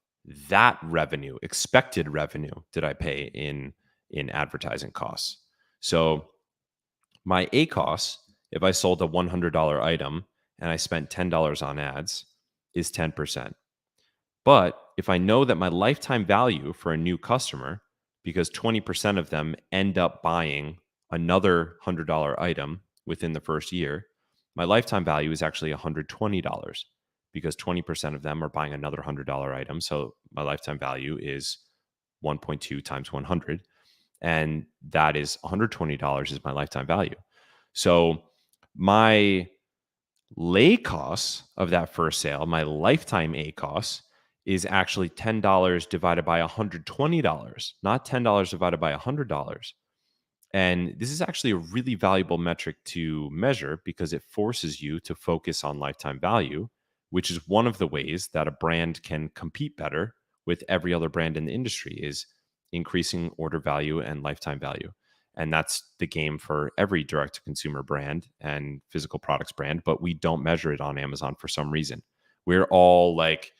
that revenue, expected revenue, did I pay in advertising costs? So my ACoS, if I sold a $100 item and I spent $10 on ads, is 10%. But if I know that my lifetime value for a new customer, because 20% of them end up buying another $100 item within the first year, my lifetime value is actually $120 because 20% of them are buying another $100 item. So my lifetime value is 1.2 times 100. And that is $120 is my lifetime value. So my LACoS of that first sale, my lifetime ACoS, is actually $10 divided by $120, not $10 divided by $100. And this is actually a really valuable metric to measure because it forces you to focus on lifetime value, which is one of the ways that a brand can compete better with every other brand in the industry is increasing order value and lifetime value. And that's the game for every direct to consumer brand and physical products brand, but we don't measure it on Amazon for some reason. We're all like,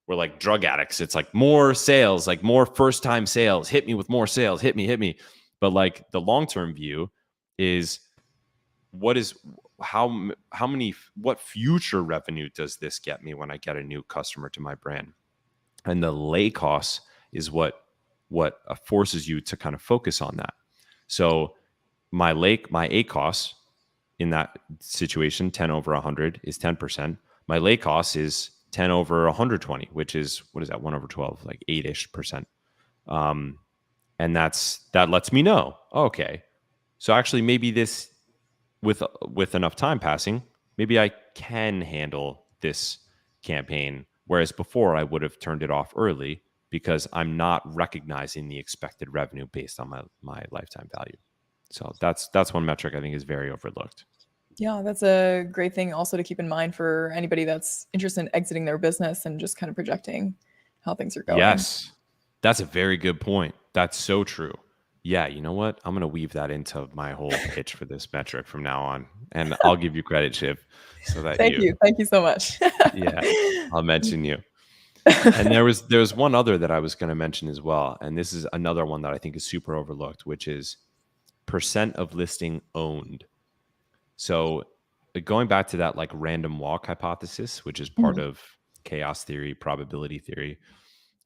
we're like drug addicts. It's like more sales, like more first time sales. Hit me with more sales. Hit me. But like the long term view is what is how many what future revenue does this get me when I get a new customer to my brand? And the LACoS is what forces you to kind of focus on that. So my ACoS in that situation, 10 over 100 is 10%. My LACoS is 10 over 120, which is, what is that, 1 over 12, like 8-ish%. And that lets me know, okay, so actually maybe this, with enough time passing, maybe I can handle this campaign. Whereas before I would have turned it off early because I'm not recognizing the expected revenue based on my lifetime value. So that's one metric I think is very overlooked. Yeah, that's a great thing also to keep in mind for anybody that's interested in exiting their business and just kind of projecting how things are going. Yes, that's a very good point. That's so true. Yeah, you know what? I'm going to weave that into my whole pitch for this metric from now on. And I'll give you credit, Shiv, so that Thank you. Thank you so much. yeah, I'll mention you. And there was one other that I was going to mention as well. And this is another one that I think is super overlooked, which is percent of listing owned. So going back to that like random walk hypothesis, which is part Mhm. of chaos theory, probability theory.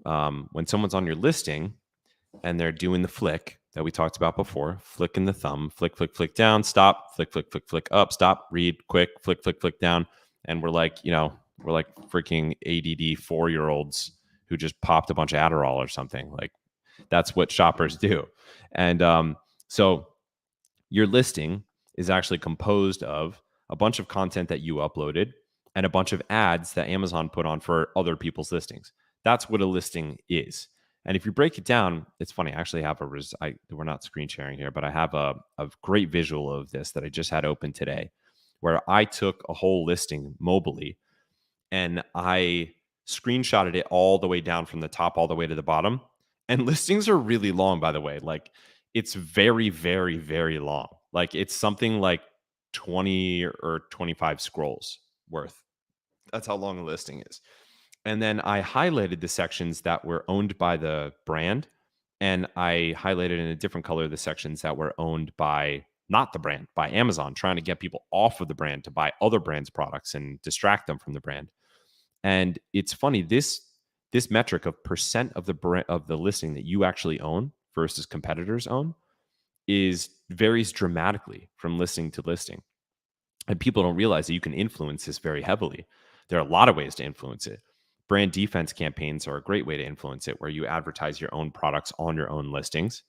When someone's on your listing and they're doing the flick that we talked about before, flicking the thumb, flick down, stop, flick up, stop, read, quick, flick down. And we're like, we're like freaking ADD 4-year-olds who just popped a bunch of Adderall or something. Like that's what shoppers do. And so your listing is actually composed of a bunch of content that you uploaded and a bunch of ads that Amazon put on for other people's listings. That's what a listing is. And if you break it down, it's funny. I actually have we're not screen sharing here, but I have a great visual of this that I just had open today, where I took a whole listing mobily and I screenshotted it all the way down from the top all the way to the bottom. And listings are really long, by the way. Like it's very, very, very long. Like it's something like 20 or 25 scrolls worth. That's how long a listing is. And then I highlighted the sections that were owned by the brand. And I highlighted in a different color the sections that were owned by not the brand, by Amazon, trying to get people off of the brand to buy other brands' products and distract them from the brand. And it's funny, this metric of percent of the listing that you actually own versus competitors own varies dramatically from listing to listing. And people don't realize that you can influence this very heavily. There are a lot of ways to influence it. Brand defense campaigns are a great way to influence it, where you advertise your own products on your own listings,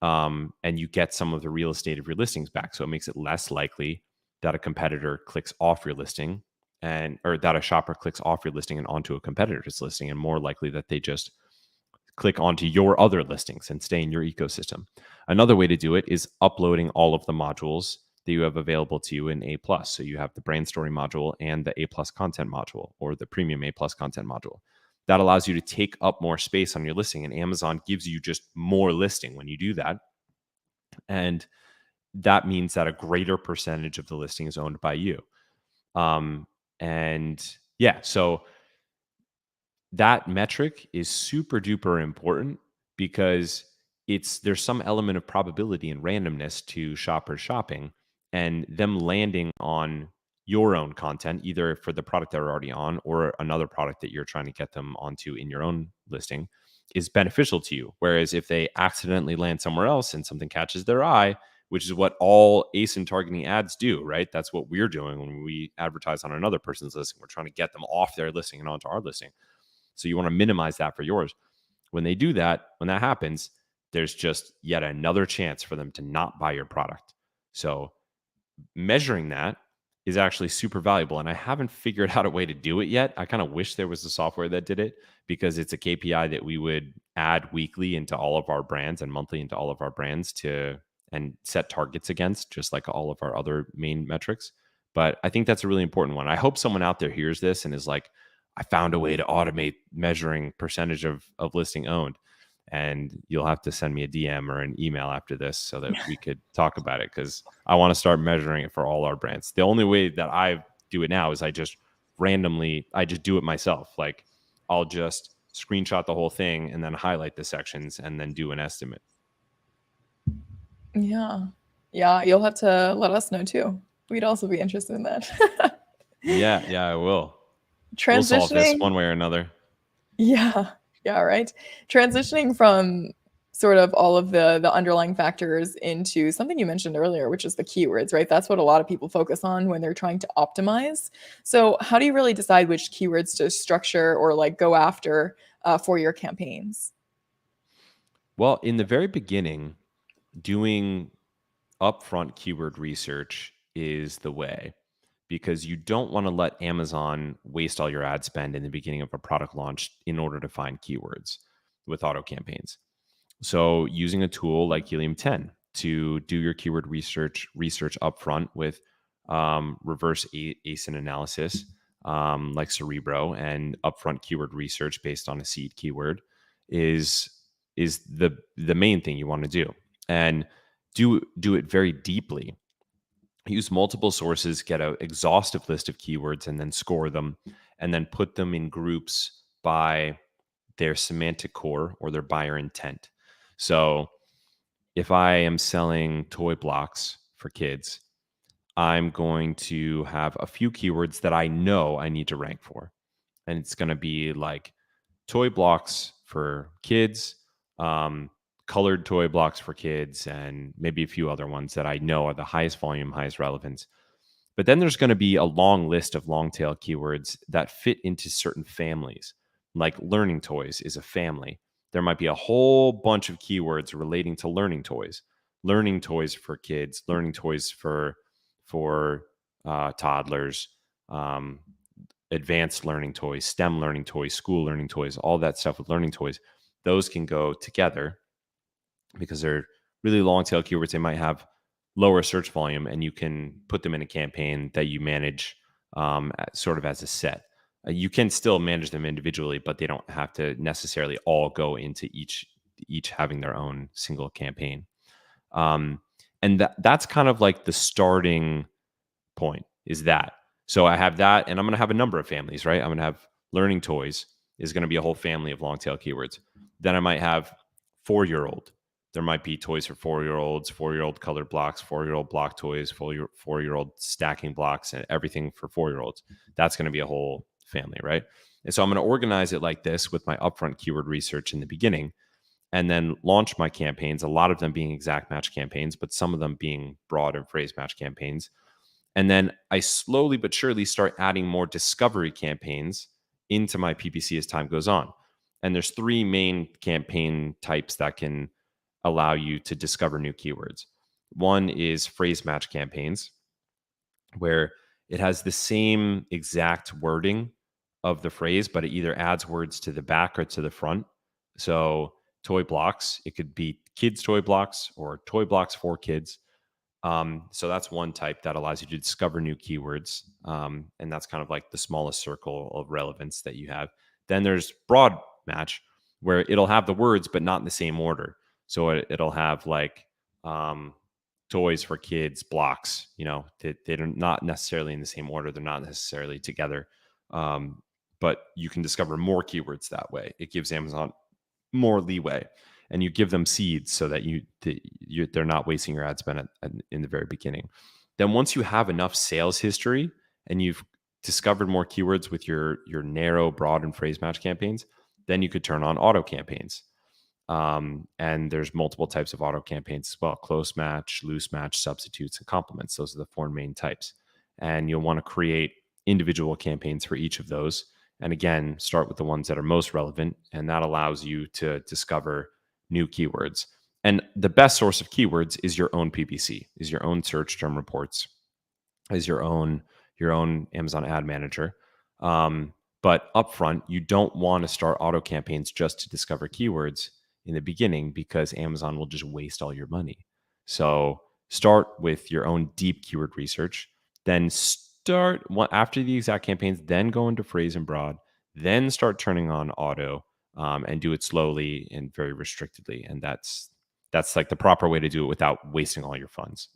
and you get some of the real estate of your listings back. So it makes it less likely that a competitor clicks off your listing, or that a shopper clicks off your listing and onto a competitor's listing, and more likely that they just click onto your other listings and stay in your ecosystem. Another way to do it is uploading all of the modules that you have available to you in A+. So you have the brand story module and the A+ content module, or the premium A+ content module. That allows you to take up more space on your listing, and Amazon gives you just more listing when you do that. And that means that a greater percentage of the listing is owned by you. And yeah, so that metric is super duper important, because there's some element of probability and randomness to shoppers shopping, and them landing on your own content, either for the product they're already on or another product that you're trying to get them onto in your own listing, is beneficial to you. Whereas if they accidentally land somewhere else and something catches their eye, which is what all ASIN targeting ads do, right? That's what we're doing when we advertise on another person's listing. We're trying to get them off their listing and onto our listing. So you want to minimize that for yours. When they do that, when that happens, there's just yet another chance for them to not buy your product. So measuring that is actually super valuable. And I haven't figured out a way to do it yet. I kind of wish there was a software that did it, because it's a KPI that we would add weekly into all of our brands and monthly into all of our brands and set targets against, just like all of our other main metrics. But I think that's a really important one. I hope someone out there hears this and is like, I found a way to automate measuring percentage of listing owned. And you'll have to send me a DM or an email after this so that we could talk about it, because I want to start measuring it for all our brands. The only way that I do it now is I just do it myself. Like, I'll just screenshot the whole thing and then highlight the sections and then do an estimate. Yeah. Yeah, you'll have to let us know too. We'd also be interested in that. Yeah, I will. We'll solve this one way or another. Yeah, right. Transitioning from sort of all of the underlying factors into something you mentioned earlier, which is the keywords, right? That's what a lot of people focus on when they're trying to optimize. So how do you really decide which keywords to structure or like go after for your campaigns? Well, in the very beginning, doing upfront keyword research is the way, because you don't want to let Amazon waste all your ad spend in the beginning of a product launch in order to find keywords with auto campaigns. So using a tool like Helium 10 to do your keyword research upfront with reverse ASIN analysis, like Cerebro, and upfront keyword research based on a seed keyword is the main thing you want to do. And do it very deeply. Use multiple sources, get an exhaustive list of keywords, and then score them, and then put them in groups by their semantic core or their buyer intent. So if I am selling toy blocks for kids, I'm going to have a few keywords that I know I need to rank for. And it's going to be like toy blocks for kids, colored toy blocks for kids, and maybe a few other ones that I know are the highest volume, highest relevance. But then there's going to be a long list of long tail keywords that fit into certain families. Like learning toys is a family. There might be a whole bunch of keywords relating to learning toys for kids, learning toys for toddlers, advanced learning toys, STEM learning toys, school learning toys, all that stuff with learning toys. Those can go together because they're really long tail keywords. They might have lower search volume, and you can put them in a campaign that you manage sort of as a set. You can still manage them individually, but they don't have to necessarily all go into each having their own single campaign. And that's kind of like the starting point, is that. So I have that, and I'm going to have a number of families, right? I'm going to have learning toys is going to be a whole family of long tail keywords. Then I might have 4-year-old. There might be toys for 4-year-olds, 4-year-old colored blocks, 4-year-old block toys, 4-year-old stacking blocks, and everything for 4-year-olds. That's going to be a whole family, right? And so I'm going to organize it like this with my upfront keyword research in the beginning. and then launch my campaigns, a lot of them being exact match campaigns, but some of them being broad and phrase match campaigns. And then I slowly but surely start adding more discovery campaigns into my PPC as time goes on. And there's three main campaign types that can allow you to discover new keywords. One is phrase match campaigns, where it has the same exact wording of the phrase, but it either adds words to the back or to the front. So toy blocks, it could be kids' toy blocks or toy blocks for kids. So that's one type that allows you to discover new keywords. And that's kind of like the smallest circle of relevance that you have. Then there's broad match, where it'll have the words, but not in the same order. So it'll have like toys for kids, blocks, they're not necessarily in the same order. They're not necessarily together. But you can discover more keywords that way. It gives Amazon more leeway, and you give them seeds so that they're not wasting your ad spend in the very beginning. Then once you have enough sales history and you've discovered more keywords with your narrow, broad, and phrase match campaigns, then you could turn on auto campaigns. And there's multiple types of auto campaigns as well: close match, loose match, substitutes, and complements. Those are the four main types. And you'll want to create individual campaigns for each of those. And again, start with the ones that are most relevant. And that allows you to discover new keywords. And the best source of keywords is your own PPC, is your own search term reports, is your own Amazon ad manager. But upfront, you don't want to start auto campaigns just to discover keywords in the beginning, because Amazon will just waste all your money. So start with your own deep keyword research, then start after the exact campaigns, then go into phrase and broad, then start turning on auto, and do it slowly and very restrictedly. And that's like the proper way to do it without wasting all your funds.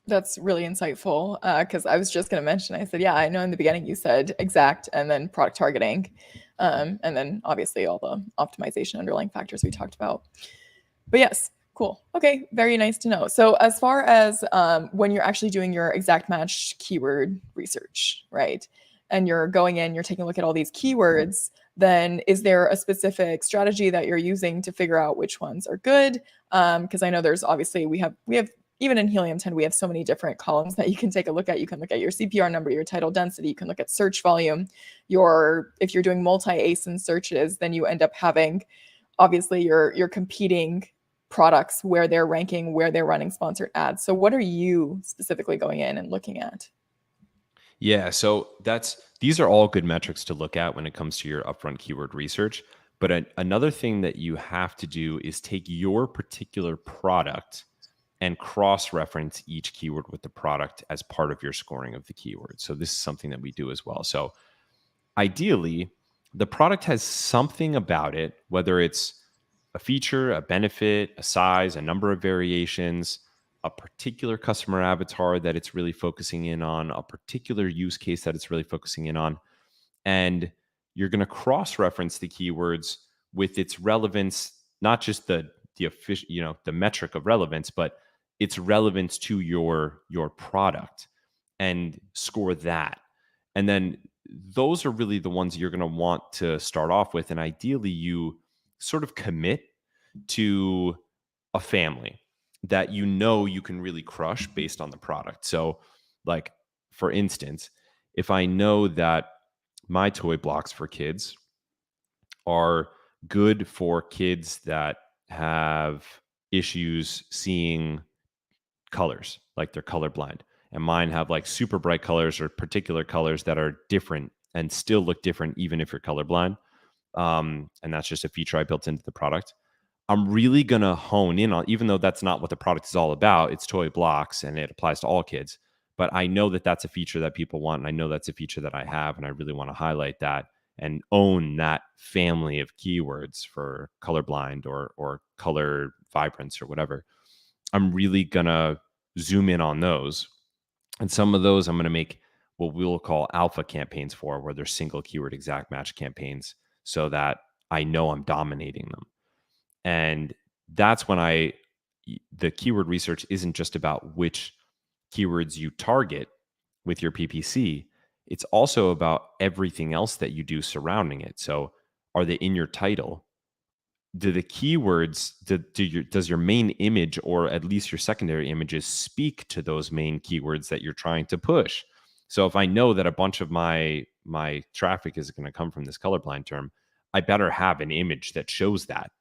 That's really insightful, because I was just going to mention, I said, yeah, I know in the beginning you said exact and then product targeting, and then obviously all the optimization underlying factors we talked about. But yes, cool. Okay, very nice to know. So as far as when you're actually doing your exact match keyword research, right, and you're going in, you're taking a look at all these keywords, then is there a specific strategy that you're using to figure out which ones are good? Because I know there's obviously we have even in Helium 10, we have so many different columns that you can take a look at. You can look at your CPR number, your title density. You can look at search volume. If you're doing multi-ASIN searches, then you end up having, obviously, your competing products, where they're ranking, where they're running sponsored ads. So what are you specifically going in and looking at? Yeah, so these are all good metrics to look at when it comes to your upfront keyword research. But another thing that you have to do is take your particular product and cross-reference each keyword with the product as part of your scoring of the keyword. So this is something that we do as well. So ideally, the product has something about it, whether it's a feature, a benefit, a size, a number of variations, a particular customer avatar that it's really focusing in on, a particular use case that it's really focusing in on. And you're going to cross-reference the keywords with its relevance, not just the official, the metric of relevance, but its relevance to your product, and score that. And then those are really the ones you're going to want to start off with. And ideally, you sort of commit to a family that you can really crush based on the product. So, like, for instance, if I know that my toy blocks for kids are good for kids that have issues seeing colors, like they're colorblind, and mine have like super bright colors or particular colors that are different and still look different even if you're colorblind, and that's just a feature I built into the product, I'm really going to hone in on, even though that's not what the product is all about. It's toy blocks and it applies to all kids, but I know that that's a feature that people want, and I know that's a feature that I have, and I really want to highlight that and own that family of keywords for colorblind or color vibrance or whatever. I'm really going to zoom in on those. And some of those I'm going to make what we'll call alpha campaigns for, where they're single keyword exact match campaigns, so that I know I'm dominating them. And that's when the keyword research isn't just about which keywords you target with your PPC. It's also about everything else that you do surrounding it. So are they in your title? do the keywords, does your main image or at least your secondary images speak to those main keywords that you're trying to push? So if I know that a bunch of my traffic is going to come from this colorblind term, I better have an image that shows that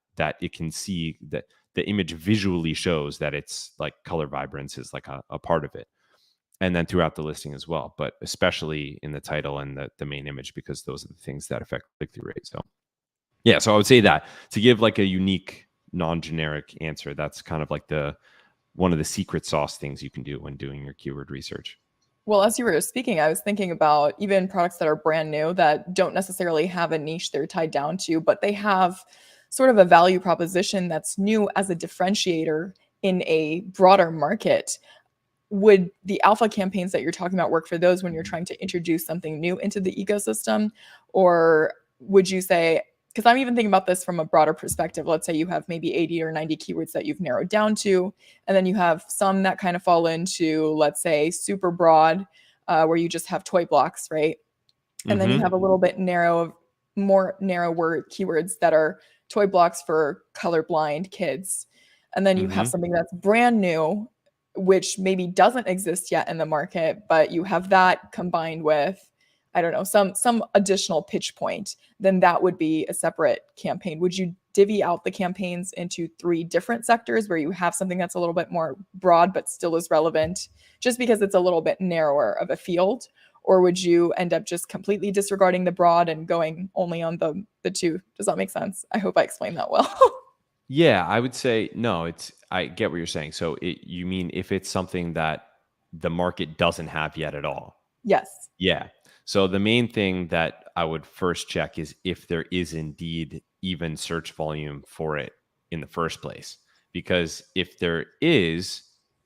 it can see that the image visually shows that it's like color vibrance is like a part of it. And then throughout the listing as well, but especially in the title and the main image, because those are the things that affect click-through rate. So yeah, so I would say that to give like a unique, non-generic answer, that's kind of like one of the secret sauce things you can do when doing your keyword research. Well, as you were speaking, I was thinking about even products that are brand new that don't necessarily have a niche they're tied down to, but they have sort of a value proposition that's new as a differentiator in a broader market. Would the alpha campaigns that you're talking about work for those when you're trying to introduce something new into the ecosystem? Or would you say, because I'm even thinking about this from a broader perspective, let's say you have maybe 80 or 90 keywords that you've narrowed down to, and then you have some that kind of fall into, let's say, super broad, where you just have toy blocks, right? And then you have a little bit more narrower keywords that are toy blocks for colorblind kids. And then you have something that's brand new, which maybe doesn't exist yet in the market, but you have that combined with, I don't know, some additional pitch point, then that would be a separate campaign. Would you divvy out the campaigns into 3 different sectors where you have something that's a little bit more broad but still is relevant just because it's a little bit narrower of a field? Or would you end up just completely disregarding the broad and going only on the 2? Does that make sense? I hope I explained that well. Yeah, I would say no. I get what you're saying. So you mean if it's something that the market doesn't have yet at all? Yes. Yeah. So the main thing that I would first check is if there is indeed even search volume for it in the first place. Because if there is,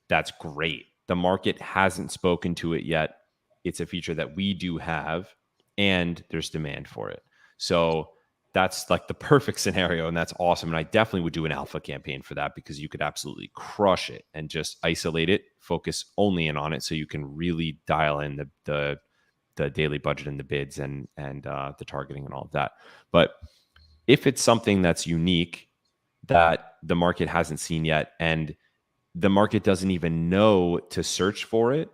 that's great. The market hasn't spoken to it yet. It's a feature that we do have, and there's demand for it. So that's like the perfect scenario, and that's awesome. And I definitely would do an alpha campaign for that, because you could absolutely crush it and just isolate it, focus only in on it, so you can really dial in the daily budget and the bids and the targeting and all of that. But if it's something that's unique that the market hasn't seen yet, and the market doesn't even know to search for it,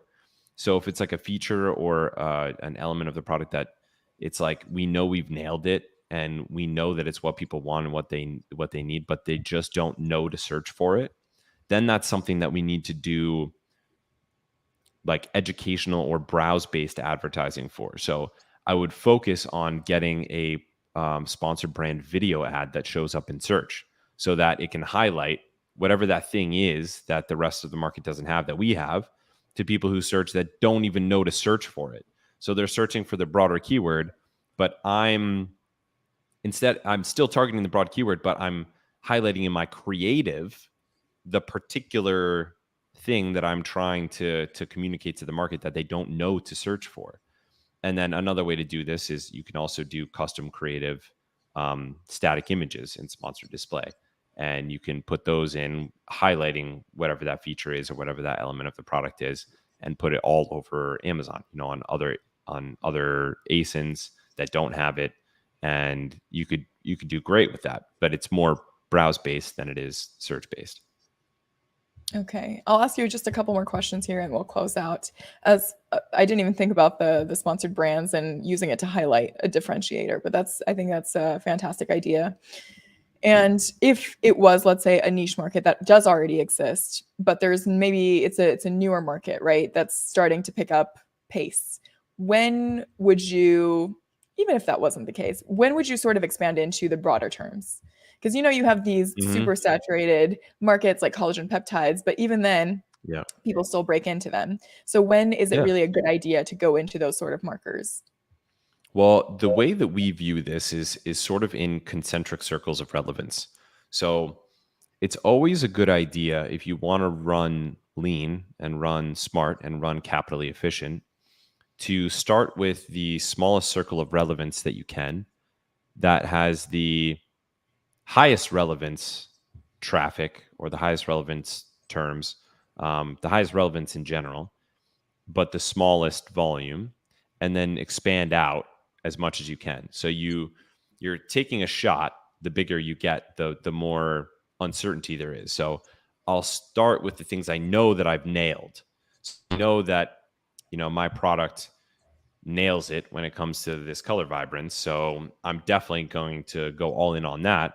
so if it's like a feature or an element of the product that it's like we know we've nailed it and we know that it's what people want and what they need, but they just don't know to search for it, then that's something that we need to do like educational or browse-based advertising for. So I would focus on getting a sponsored brand video ad that shows up in search so that it can highlight whatever that thing is that the rest of the market doesn't have that we have to people who search that don't even know to search for it. So they're searching for the broader keyword, but I'm still targeting the broad keyword, but I'm highlighting in my creative the particular thing that I'm trying to communicate to the market that they don't know to search for. And then another way to do this is you can also do custom creative static images in sponsored display. And you can put those in highlighting whatever that feature is or whatever that element of the product is, and put it all over Amazon, on other ASINs that don't have it. And you could do great with that, but it's more browse based than it is search based. Okay, I'll ask you just a couple more questions here and we'll close out. As I didn't even think about the sponsored brands and using it to highlight a differentiator, but I think that's a fantastic idea. And if it was, let's say, a niche market that does already exist, but there's maybe it's a newer market, right, that's starting to pick up pace, when would you, even if that wasn't the case, when would you sort of expand into the broader terms? Because you have these super saturated markets like collagen peptides, but even then, Yeah. people still break into them. So when is it Yeah. really a good idea to go into those sort of markers? Well, the way that we view this is sort of in concentric circles of relevance. So it's always a good idea, if you want to run lean and run smart and run capitally efficient, to start with the smallest circle of relevance that you can, that has the highest relevance traffic or the highest relevance terms, the highest relevance in general, but the smallest volume, and then expand out as much as you can. So you're taking a shot, the bigger you get, the more uncertainty there is. So I'll start with the things I know that I've nailed. So I know that, my product nails it when it comes to this color vibrance. So I'm definitely going to go all in on that.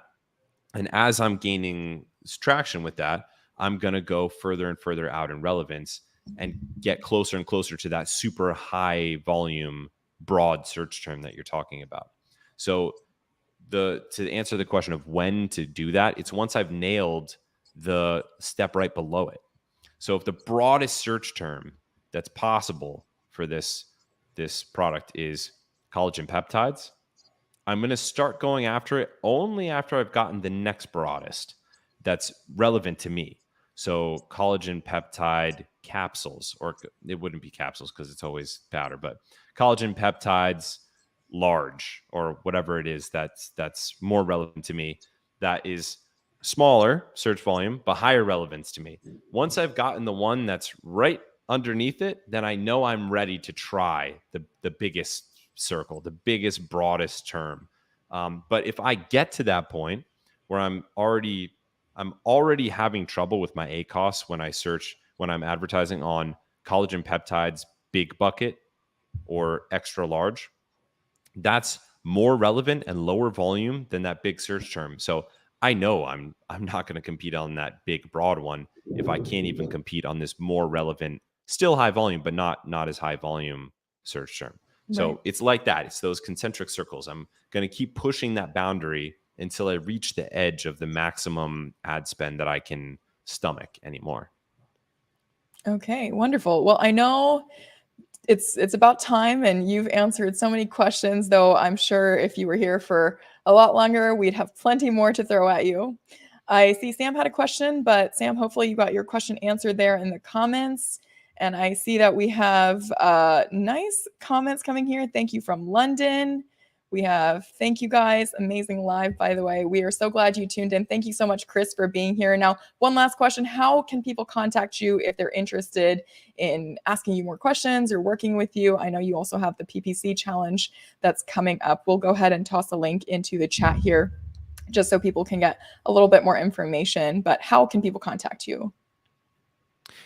And as I'm gaining traction with that, I'm going to go further and further out in relevance and get closer and closer to that super high volume, broad search term that you're talking about. So to answer the question of when to do that, it's once I've nailed the step right below it. So if the broadest search term that's possible for this product is collagen peptides, I'm going to start going after it only after I've gotten the next broadest that's relevant to me. So collagen peptide capsules, or it wouldn't be capsules because it's always powder, but collagen peptides large, or whatever it is that's more relevant to me, that is smaller search volume but higher relevance to me. Once I've gotten the one that's right underneath it, then I know I'm ready to try the biggest circle, the biggest, broadest term. But if I get to that point where I'm already having trouble with my ACoS when I'm advertising on collagen peptides big bucket or extra large, that's more relevant and lower volume than that big search term. So I know I'm not going to compete on that big broad one if I can't even compete on this more relevant, still high volume, but not as high volume search term. So Right. it's like that. It's those concentric circles. I'm going to keep pushing that boundary until I reach the edge of the maximum ad spend that I can stomach anymore. Okay, wonderful. Well, I know it's about time, and you've answered so many questions, though I'm sure if you were here for a lot longer, we'd have plenty more to throw at you. I see Sam had a question, but Sam, hopefully you got your question answered there in the comments. And I see that we have nice comments coming here. Thank you from London. We have, thank you guys. Amazing live, by the way. We are so glad you tuned in. Thank you so much, Chris, for being here. Now, one last question. How can people contact you if they're interested in asking you more questions or working with you? I know you also have the PPC challenge that's coming up. We'll go ahead and toss a link into the chat here just so people can get a little bit more information. But how can people contact you?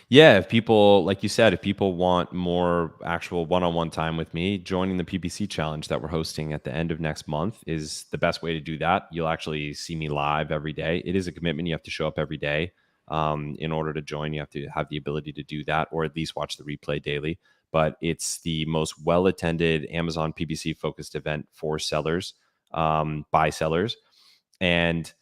Yeah, if people, like you said, if people want more actual one-on-one time with me, joining the PPC challenge that we're hosting at the end of next month is the best way to do that. You'll actually see me live every day. It is a commitment. You have to show up every day. In order to join, you have to have the ability to do that, or at least watch the replay daily. But it's the most well-attended Amazon PPC-focused event for sellers, by sellers. And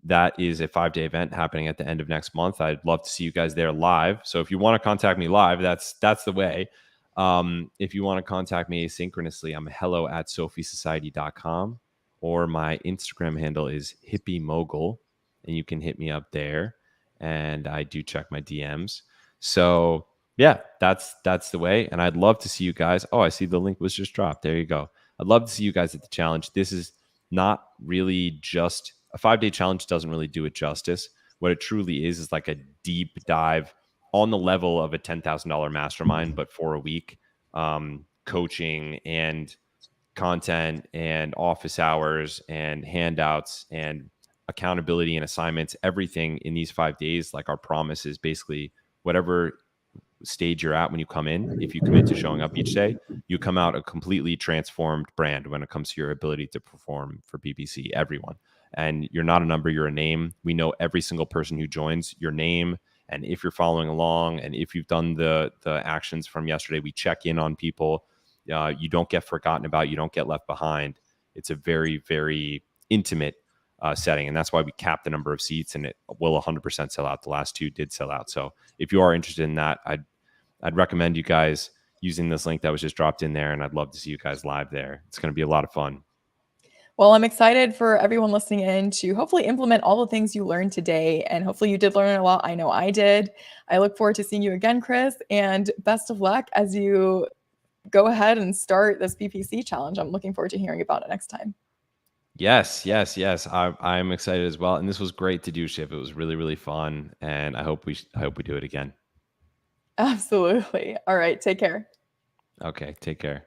that is a 5-day event happening at the end of next month. I'd love to see you guys there live. So if you want to contact me live, that's the way. If you want to contact me asynchronously, I'm hello@sophiesociety.com, or my Instagram handle is hippiemogul, and you can hit me up there. And I do check my DMs. So yeah, that's the way. And I'd love to see you guys. Oh, I see the link was just dropped. There you go. I'd love to see you guys at the challenge. This is not really just a 5-day challenge, doesn't really do it justice. What it truly is like a deep dive on the level of a $10,000 mastermind, but for a week, coaching and content and office hours and handouts and accountability and assignments, everything in these 5 days. Like, our promise is basically whatever stage you're at when you come in, if you commit to showing up each day, you come out a completely transformed brand when it comes to your ability to perform for PPC, everyone. And you're not a number, you're a name. We know every single person who joins, your name, and if you're following along, and if you've done the actions from yesterday, we check in on people. You don't get forgotten about, you don't get left behind. It's a very, very intimate setting, and that's why we cap the number of seats, and it will 100% sell out. The last 2 did sell out. So if you are interested in that, I'd recommend you guys using this link that was just dropped in there, and I'd love to see you guys live there. It's going to be a lot of fun. Well, I'm excited for everyone listening in to hopefully implement all the things you learned today. And hopefully you did learn a lot. I know I did. I look forward to seeing you again, Chris, and best of luck as you go ahead and start this PPC challenge. I'm looking forward to hearing about it next time. Yes. I'm excited as well. And this was great to do, Shiv. It was really, really fun. And I hope we do it again. Absolutely. All right. Take care. Okay. Take care.